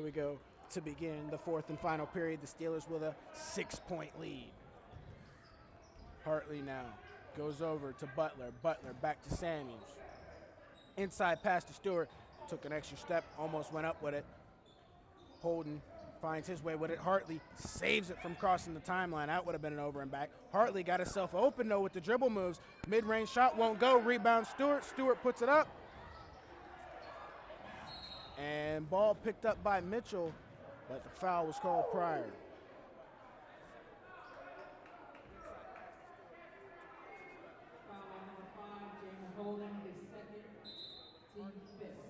We go to begin the fourth and final period. The Steelers with a 6-point lead. Hartley now goes over to Butler. Butler back to Samuels. Inside pass to Stewart. Took an extra step, almost went up with it. Holden finds his way with it. Hartley saves it from crossing the timeline. That would have been an over and back. Hartley got himself open, though, with the dribble moves. Mid-range shot won't go. Rebound Stewart. Stewart puts it up. And ball picked up by Mitchell, but the foul was called prior. Foul on number 5, Jamin Holden, his second, team fifth.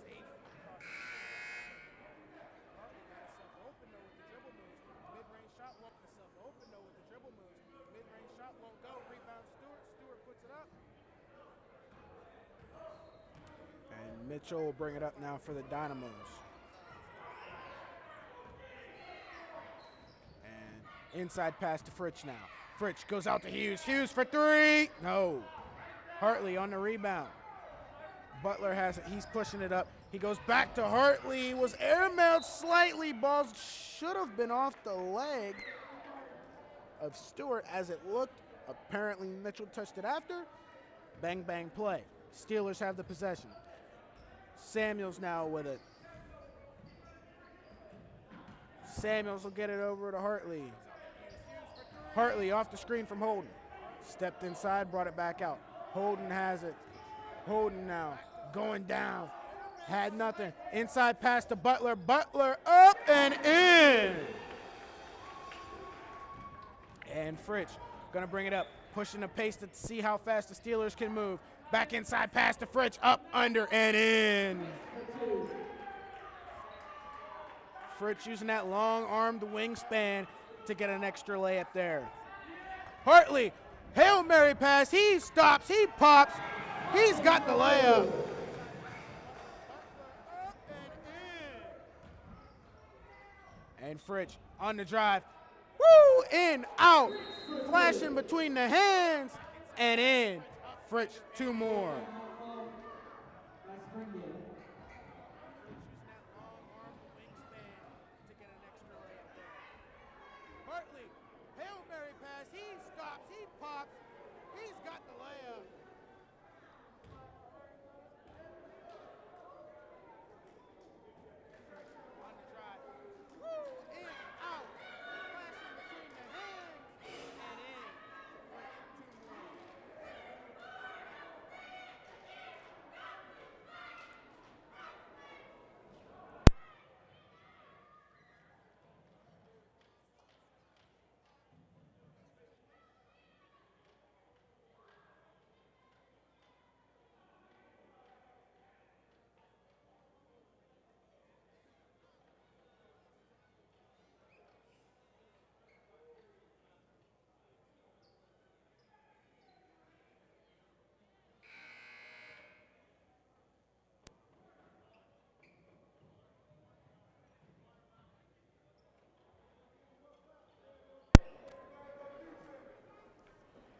Mid-range shot won't go. Rebound Stewart. Stewart puts it up. And Mitchell will bring it up now for the Dynamos. And inside pass to Fritch now. Fritch goes out to Hughes. Hughes for three. No. Hartley on the rebound. Butler has it. He's pushing it up. He goes back to Hartley. Was airmailed slightly. Ball should have been off the leg of Stewart as it looked. Apparently Mitchell touched it after. Bang, bang play. Steelers have the possession. Samuels now with it. Samuels will get it over to Hartley. Hartley off the screen from Holden. Stepped inside, brought it back out. Holden has it. Holden now going down. Had nothing. Inside pass to Butler. Butler up and in. And Fritch going to bring it up. Pushing the pace to see how fast the Steelers can move. Back inside pass to Fritch. Up, under, and in. Fritch using that long-armed wingspan to get an extra layup there. Hartley, Hail Mary pass. He stops. He pops. He's got the layup. And Fritch on the drive. Woo! In, out. Flashing between the hands and in. Fritch, 2 more. Hartley, Hail Mary pass. He stops. He pops. He's got the layup. On the drive. Woo! In, out. Flashing between the hands and in. Fritch, 2 more.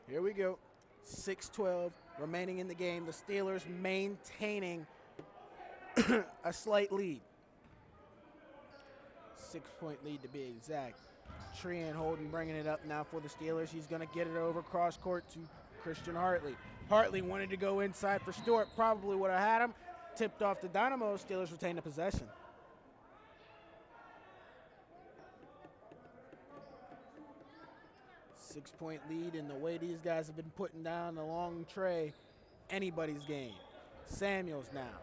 Here we go. 6:12 remaining in the game. The Steelers maintaining a slight lead. 6-point lead to be exact. Trean Holden bringing it up now for the Steelers. He's going to get it over cross court to Christian Hartley. Hartley wanted to go inside for Stewart. Probably would have had him. Tipped off the Dynamos. Steelers retain the possession. Six-point lead, and the way these guys have been putting down the long tray, anybody's game. Samuels now.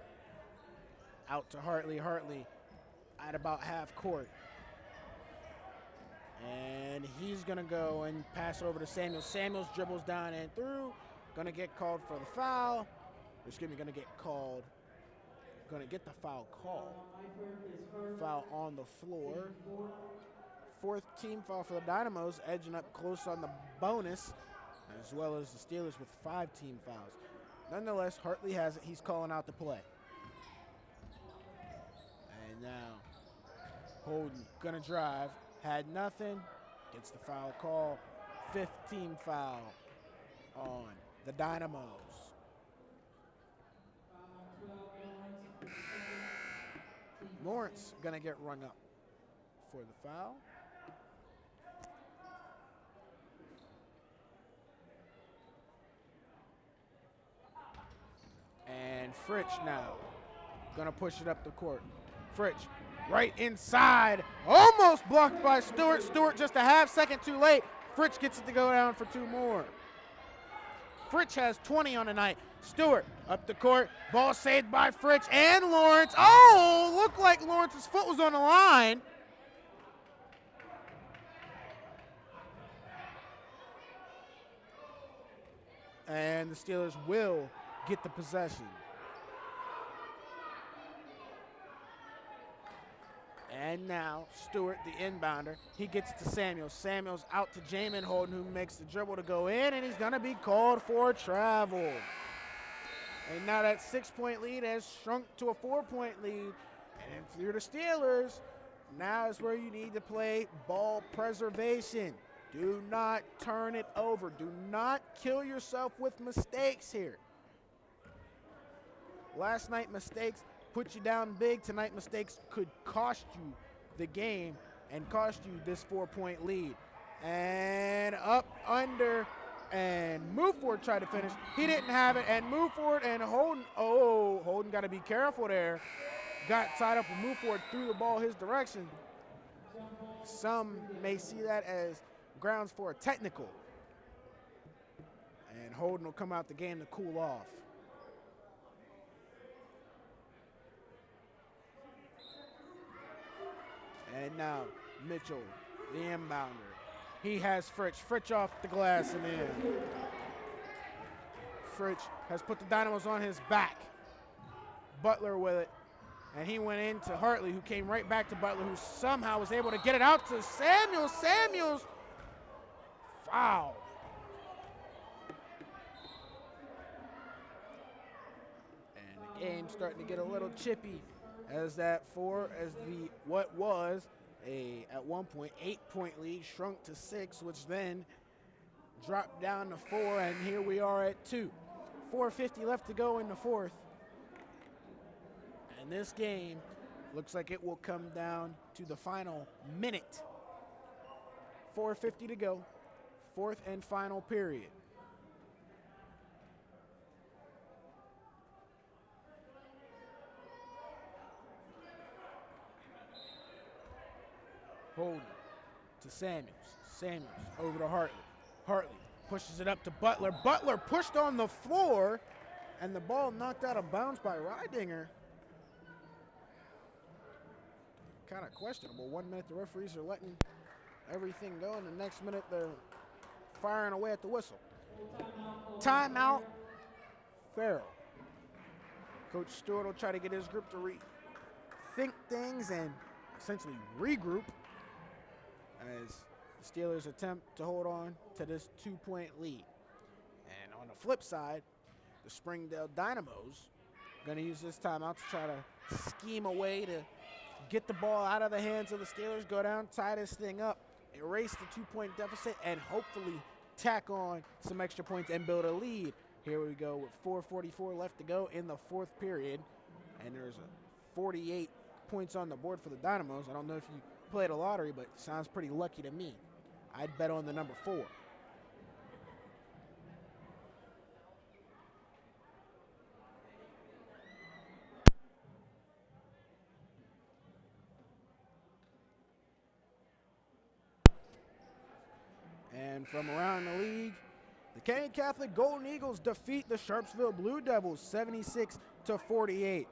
Out to Hartley. Hartley at about half court. And he's going to go and pass over to Samuels. Samuels dribbles down and through. Going to get called for the foul. Excuse me, going to get called. Going to get the foul called. Foul on the floor. 4th team foul for the Dynamos, edging up close on the bonus, as well as the Steelers with 5 team fouls. Nonetheless, Hartley has it. He's calling out the play. And now Holden gonna drive. Had nothing. Gets the foul call. 5th team foul on the Dynamos. Lawrence gonna get rung up for the foul. And Fritch now gonna push it up the court. Fritch right inside, almost blocked by Stewart. Stewart just a half second too late. Fritch gets it to go down for 2 more. Fritch has 20 on the night. Stewart up the court, ball saved by Fritch and Lawrence. Oh, looked like Lawrence's foot was on the line. And the Steelers will get the possession. And now Stewart, the inbounder, he gets it to Samuels. Samuels out to Jamin Holden, who makes the dribble to go in, and he's going to be called for travel. And now that 6-point lead has shrunk to a 4-point lead. And if you're the Steelers, now is where you need to play ball preservation. Do not turn it over. Do not kill yourself with mistakes here. Last night, mistakes put you down big. Tonight, mistakes could cost you the game and cost you this 4-point lead. And up, under, and Muford tried to finish. He didn't have it, and Muford and Holden. Oh, Holden got to be careful there. Got tied up with Muford, threw the ball his direction. Some may see that as grounds for a technical. And Holden will come out the game to cool off. And now Mitchell, the inbounder. He has Fritch. Fritch off the glass and in. Fritch has put the Dynamos on his back. Butler with it. And he went into Hartley, who came right back to Butler, who somehow was able to get it out to Samuels. Samuels fouled. game starting to get a little chippy as what was at one point 8-point lead shrunk to 6, which then dropped down to 4, and here we are at 2. 4:50 left to go in the fourth. And this game looks like it will come down to the final minute. 4:50 to go, fourth and final period. Holden to Samuels. Samuels over to Hartley. Hartley pushes it up to Butler. Butler pushed on the floor, and the ball knocked out of bounds by Reidinger. Kind of questionable. 1 minute the referees are letting everything go, and the next minute they're firing away at the whistle. Timeout, Farrell. Coach Stewart will try to get his group to rethink things and essentially regroup as the Steelers attempt to hold on to this 2-point lead. And on the flip side, the Springdale Dynamos going to use this timeout to try to scheme a way to get the ball out of the hands of the Steelers, go down, tie this thing up, erase the 2-point deficit, and hopefully tack on some extra points and build a lead. Here we go with 4:44 left to go in the fourth period, and there's 48 points on the board for the Dynamos. I don't know if you played a lottery, but it sounds pretty lucky to me. I'd bet on the number 4. And from around the league, the Kenny Catholic Golden Eagles defeat the Sharpsville Blue Devils 76-48.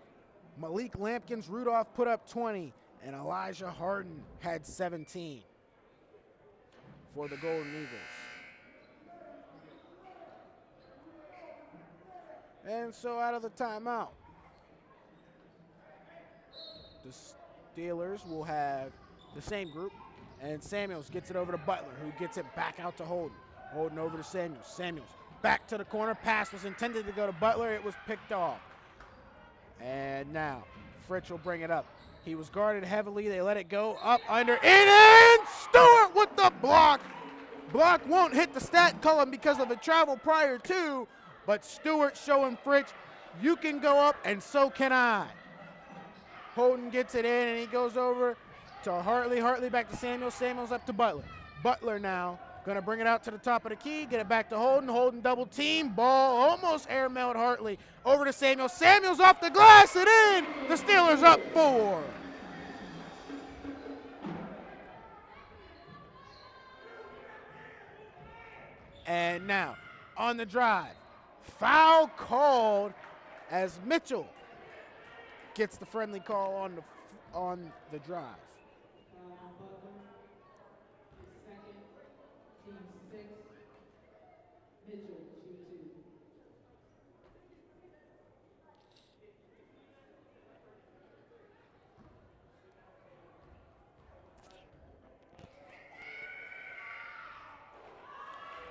Malik Lampkins Rudolph put up 20, and Elijah Harden had 17 for the Golden Eagles. And so out of the timeout, the Steelers will have the same group, and Samuels gets it over to Butler, who gets it back out to Holden. Holden over to Samuels. Samuels back to the corner. Pass was intended to go to Butler. It was picked off. And now Fritsch will bring it up. He was guarded heavily. They let it go up, under, in. Stewart with the block. Block won't hit the stat column because of the travel prior to, but Stewart showing Fritsch, you can go up and so can I. Holden gets it in, and he goes over to Hartley. Hartley back to Samuels. Samuels up to Butler. Butler now going to bring it out to the top of the key, get it back to Holden. Holden double team, ball almost airmailed Hartley. Over to Samuels. Samuels off the glass and in. The Steelers up 4. And now on the drive, foul called as Mitchell gets the friendly call on the drive.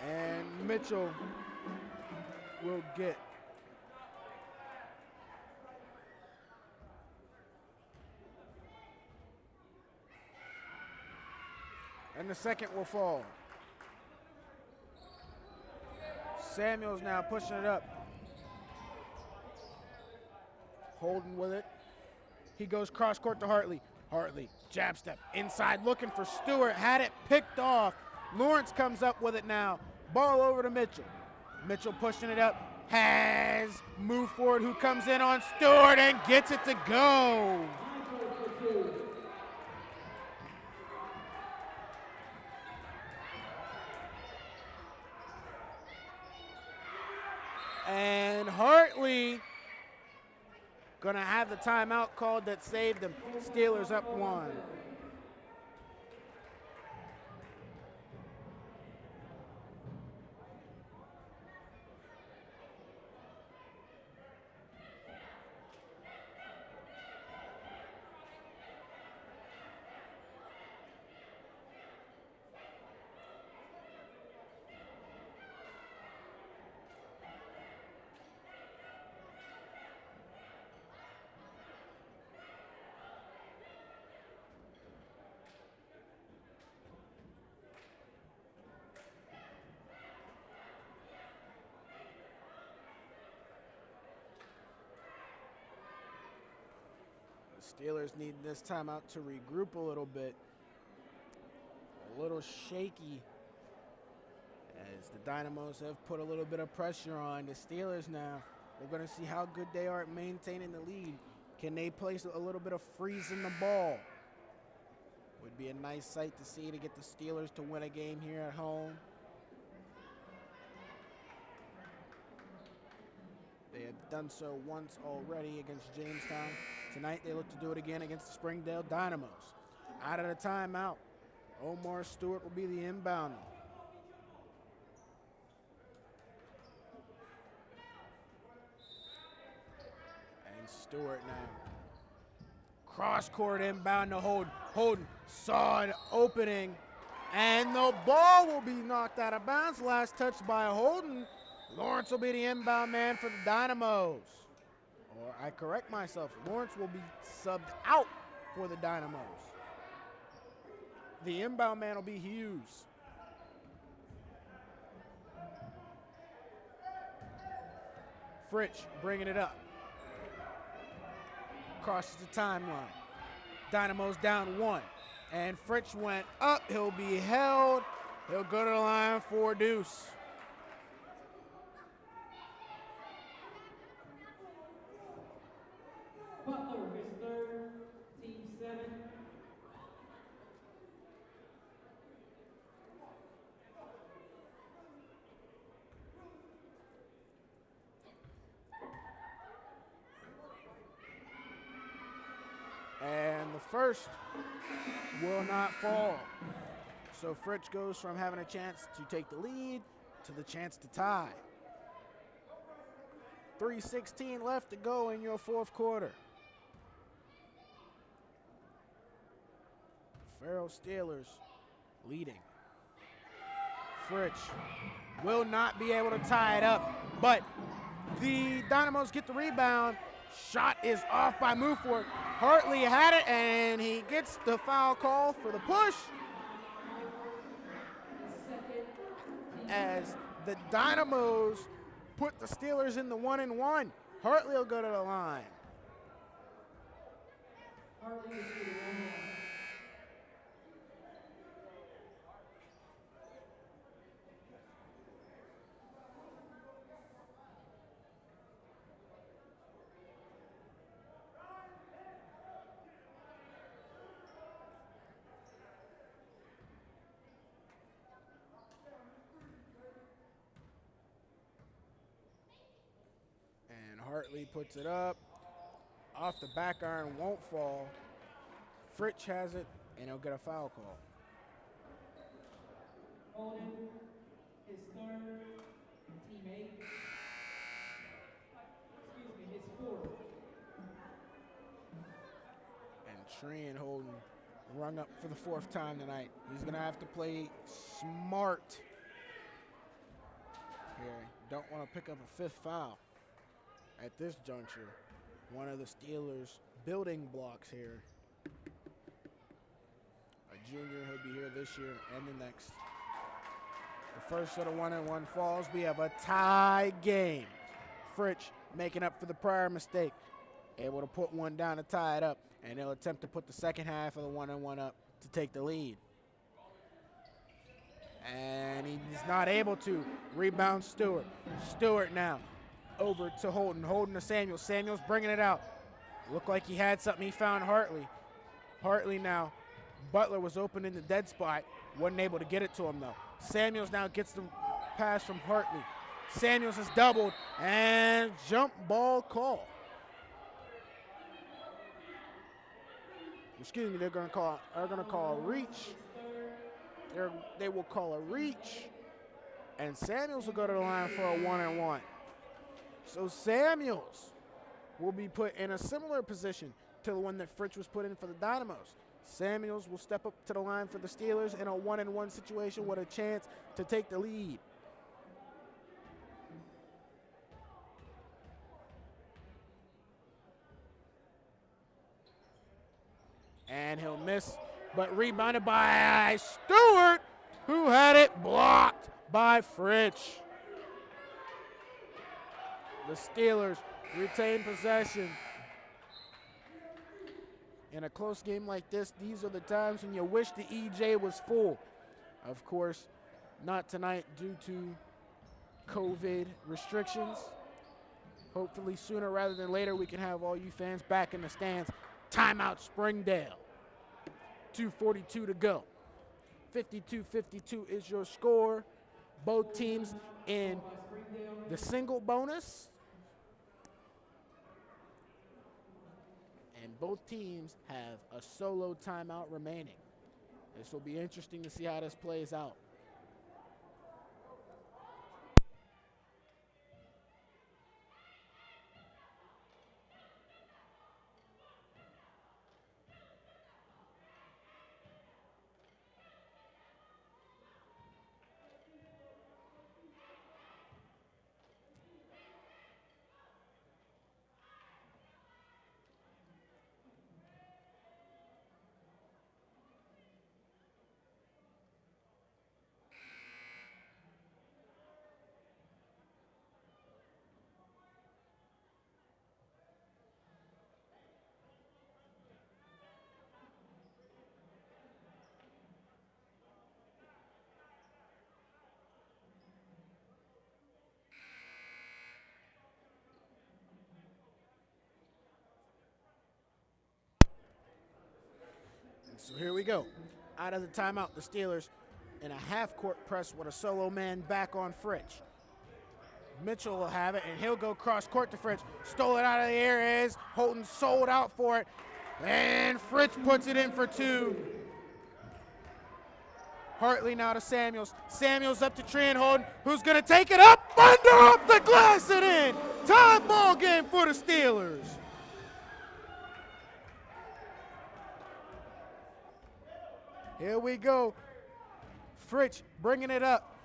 And Mitchell will get and the second will fall. Samuels now pushing it up. Holden with it. He goes cross court to Hartley. Hartley, jab step, inside looking for Stewart, had it picked off. Lawrence comes up with it now. Ball over to Mitchell. Mitchell pushing it up, has moved forward, who comes in on Stewart and gets it to go. And Hartley gonna have the timeout called that saved them. Steelers up 1. Steelers need this timeout to regroup a little bit. A little shaky as the Dynamos have put a little bit of pressure on the Steelers now. We're going to see how good they are at maintaining the lead. Can they place a little bit of freeze in the ball? Would be a nice sight to see to get the Steelers to win a game here at home. They have done so once already against Jamestown. Tonight they look to do it again against the Springdale Dynamos. Out of the timeout, Omar Stewart will be the inbounder. And Stewart now. Cross-court inbound to Holden. Holden saw an opening, and the ball will be knocked out of bounds. Last touch by Holden. Lawrence will be the inbound man for the Dynamos. Or I correct myself, Lawrence will be subbed out for the Dynamos. The inbound man will be Hughes. Fritsch bringing it up. Crosses the timeline. Dynamos down 1. And Fritsch went up. He'll be held. He'll go to the line for a deuce. Butler, his third, team 7. And the first will not fall. So Fritsch goes from having a chance to take the lead to the chance to tie. 3:16 left to go in your fourth quarter. Farrell Steelers leading. Fritsch will not be able to tie it up, but the Dynamos get the rebound. Shot is off by Muford. Hartley had it, and he gets the foul call for the push. As the Dynamos put the Steelers in the 1-and-1. Hartley will go to the line. Hartley puts it up. Off the back iron, won't fall. Fritsch has it, and he'll get a foul call. Holden, his third, team 8. Excuse me, his fourth. And Trey Holden rung up for the 4th time tonight. He's going to have to play smart here. Don't want to pick up a 5th foul. At this juncture, one of the Steelers' building blocks here. A junior, he'll be here this year and the next. The first of the 1-and-1 falls. We have a tie game. Fritsch making up for the prior mistake. Able to put one down to tie it up, and they'll attempt to put the second half of the 1-and-1 up to take the lead. And he's not able to. Rebound Stewart. Stewart now. Over to Holden. Holden to Samuels. Samuels bringing it out. Looked like he had something. He found Hartley. Hartley now. Butler was open in the dead spot. Wasn't able to get it to him, though. Samuels now gets the pass from Hartley. Samuels has doubled. And jump ball call. Excuse me, they're going to call a reach. They will call a reach. And Samuels will go to the line for a 1-and-1. So Samuels will be put in a similar position to the one that Fritsch was put in for the Dynamos. Samuels will step up to the line for the Steelers in a 1-and-1 situation with a chance to take the lead. And he'll miss, but rebounded by Stewart, who had it blocked by Fritsch. The Steelers retain possession. In a close game like this, these are the times when you wish the EJ was full. Of course, not tonight due to COVID restrictions. Hopefully sooner rather than later we can have all you fans back in the stands. Timeout Springdale. 2:42 to go. 52-52 is your score. Both teams in the single bonus. And both teams have a solo timeout remaining. This will be interesting to see how this plays out. So here we go. Out of the timeout, the Steelers in a half-court press with a solo man back on Fritch. Mitchell will have it, and he'll go cross-court to Fritch. Stole it out of the air as Holton sold out for it. And Fritch puts it in for two. Hartley now to Samuels. Samuels up to Tran Holton, who's going to take it up, under off the glass and in. Tie ball game for the Steelers. Here we go. Fritch bringing it up.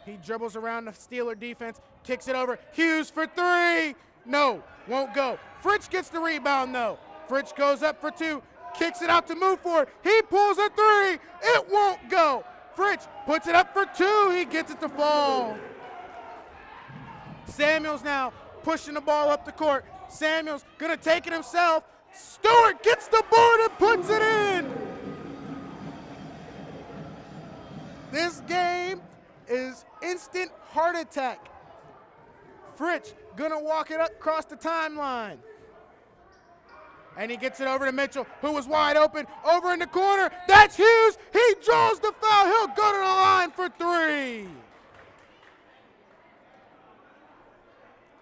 He dribbles around the Steeler defense, kicks it over. Hughes for three. No, won't go. Fritch gets the rebound, though. Fritch goes up for two, kicks it out to move forward. He pulls a three. It won't go. Fritch puts it up for two. He gets it to fall. Samuels now pushing the ball up the court. Samuels going to take it himself. Stewart gets the board and puts it in. This game is instant heart attack. Fritch gonna walk it up across the timeline. And he gets it over to Mitchell, who was wide open, over in the corner. That's Hughes. He draws the foul. He'll go to the line for three.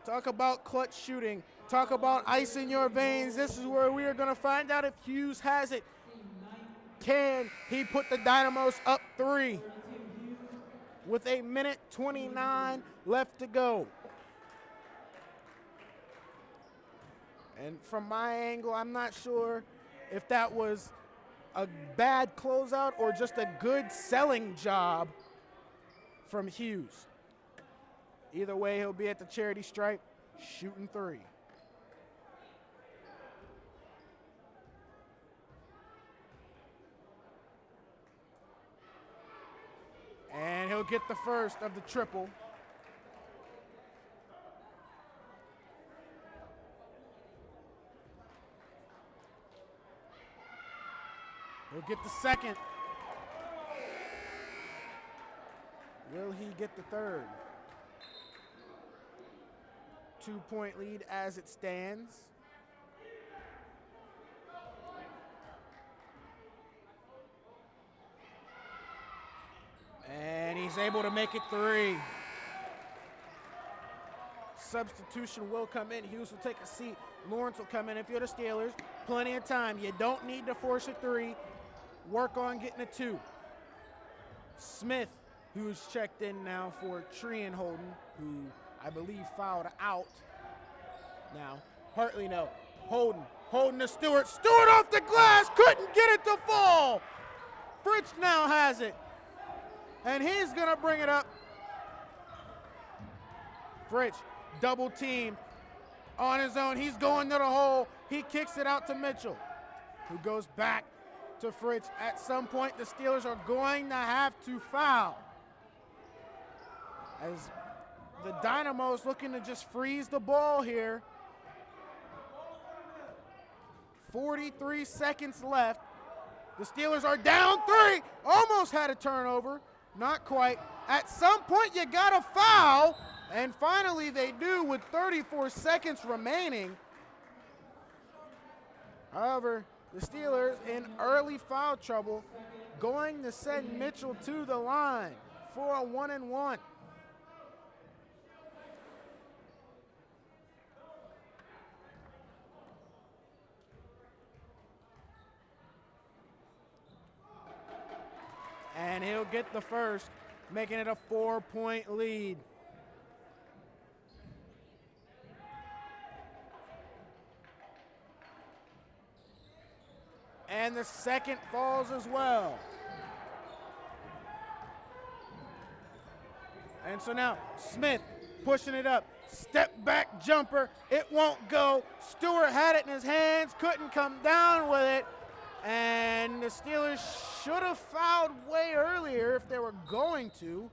Talk about clutch shooting. Talk about ice in your veins. This is where we are gonna find out if Hughes has it. Can he put the Dynamos up three? With 1:29 left to go. And from my angle, I'm not sure if that was a bad closeout or just a good selling job from Hughes. Either way, he'll be at the charity stripe shooting three. And he'll get the first of the triple. He'll get the second. Will he get the third? 2-point lead as it stands. And he's able to make it three. Substitution will come in. Hughes will take a seat. Lawrence will come in. If you're the Steelers, plenty of time. You don't need to force a three. Work on getting a two. Smith, who's checked in now for Trean Holden, who I believe fouled out. Now, Hartley no. Holden to Stewart. Stewart off the glass. Couldn't get it to fall. Fritch now has it. And he's going to bring it up. Fritch, double teamed on his own. He's going to the hole. He kicks it out to Mitchell, who goes back to Fritch. At some point, the Steelers are going to have to foul, as the Dynamos looking to just freeze the ball here. 43 seconds left. The Steelers are down 3. Almost had a turnover. Not quite. At some point, you got to foul. And finally, they do with 34 seconds remaining. However, the Steelers in early foul trouble, going to send Mitchell to the line for a 1-and-1. And he'll get the first, making it a 4-point lead. And the second falls as well. And so now Smith pushing it up. Step back jumper. It won't go. Stewart had it in his hands, couldn't come down with it. And the Steelers should have fouled way earlier if they were going to.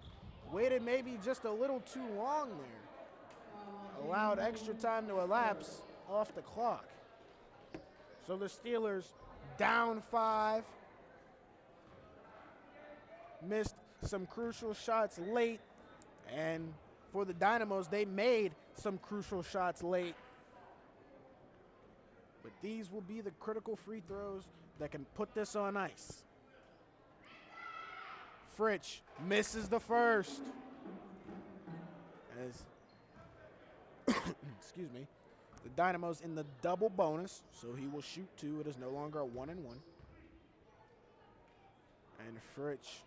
Waited maybe just a little too long there. Allowed extra time to elapse off the clock. So the Steelers down 5. Missed some crucial shots late. And for the Dynamos, they made some crucial shots late. But these will be the critical free throws that can put this on ice. Fritsch misses the first. As excuse me, the Dynamos in the double bonus, so he will shoot 2. It is no longer a 1-and-1. And Fritsch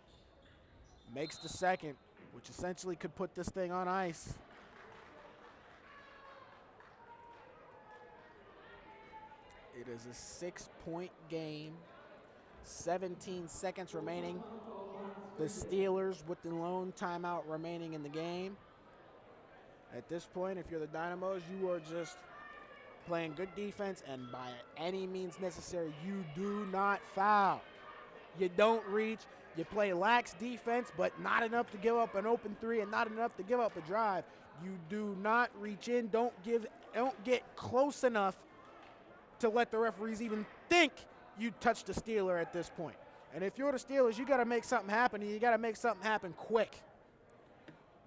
makes the second, which essentially could put this thing on ice. It is a 6-point game. 17 seconds remaining. The Steelers with the lone timeout remaining in the game. At this point, if you're the Dynamos, you are just playing good defense, and by any means necessary, you do not foul. You don't reach. You play lax defense, but not enough to give up an open 3 and not enough to give up a drive. You do not reach in. Don't get close enough to let the referees even think you touched the Steeler at this point. And if you're the Steelers, you got to make something happen, and you got to make something happen quick.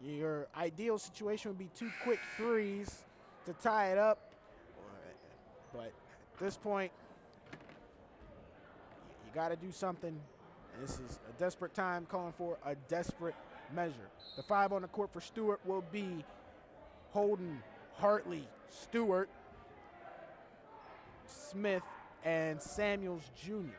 Your ideal situation would be 2 quick threes to tie it up. But at this point, you got to do something. And this is a desperate time calling for a desperate measure. The 5 on the court for Stewart will be Holden, Hartley, Stewart, Smith, and Samuels Jr.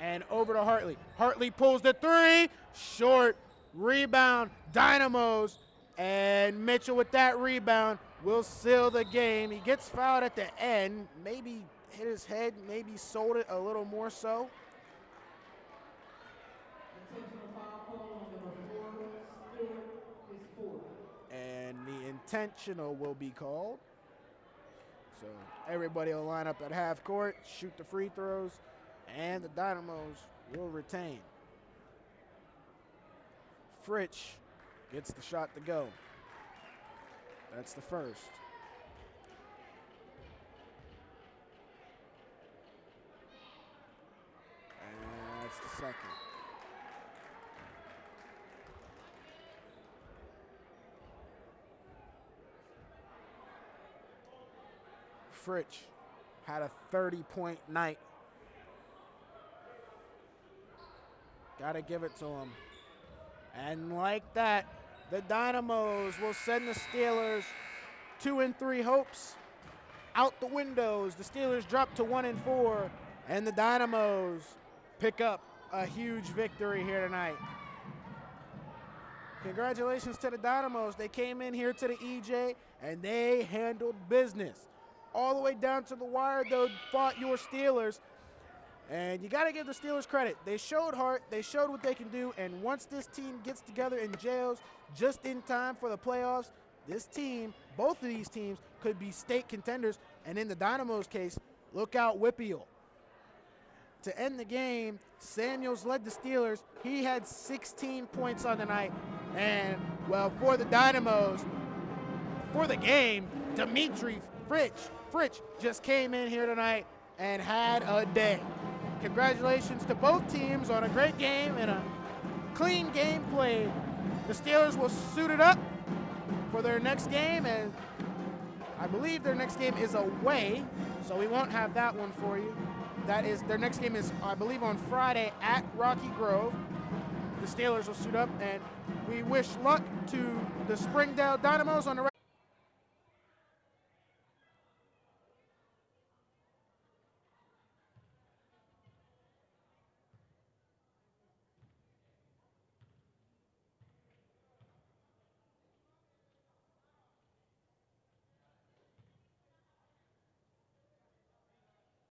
And over to Hartley. Hartley pulls the 3, short, rebound, Dynamos, and Mitchell with that rebound will seal the game. He gets fouled at the end, maybe hit his head, maybe sold it a little more so. And the intentional will be called. So everybody will line up at half court, shoot the free throws, and the Dynamos will retain. Fritsch gets the shot to go. That's the first. And that's the second. Fritsch had a 30-point night. Got to give it to him. And like that, the Dynamos will send the Steelers 2-3 hopes out the windows. The Steelers drop to 1-4, and the Dynamos pick up a huge victory here tonight. Congratulations to the Dynamos. They came in here to the EJ, and they handled business. All the way down to the wire, though, fought your Steelers. And you got to give the Steelers credit. They showed heart. They showed what they can do. And once this team gets together and gels just in time for the playoffs, this team, both of these teams, could be state contenders. And in the Dynamos case, look out Whippeal. To end the game, Samuels led the Steelers. He had 16 points on the night. And, well, for the Dynamos, for the game, Dimitri Fritsch just came in here tonight and had a day. Congratulations to both teams on a great game and a clean game played. The Steelers will suit it up for their next game, and I believe their next game is away, so we won't have that one for you. Their next game is, I believe, on Friday at Rocky Grove. The Steelers will suit up, and we wish luck to the Springdale Dynamos on the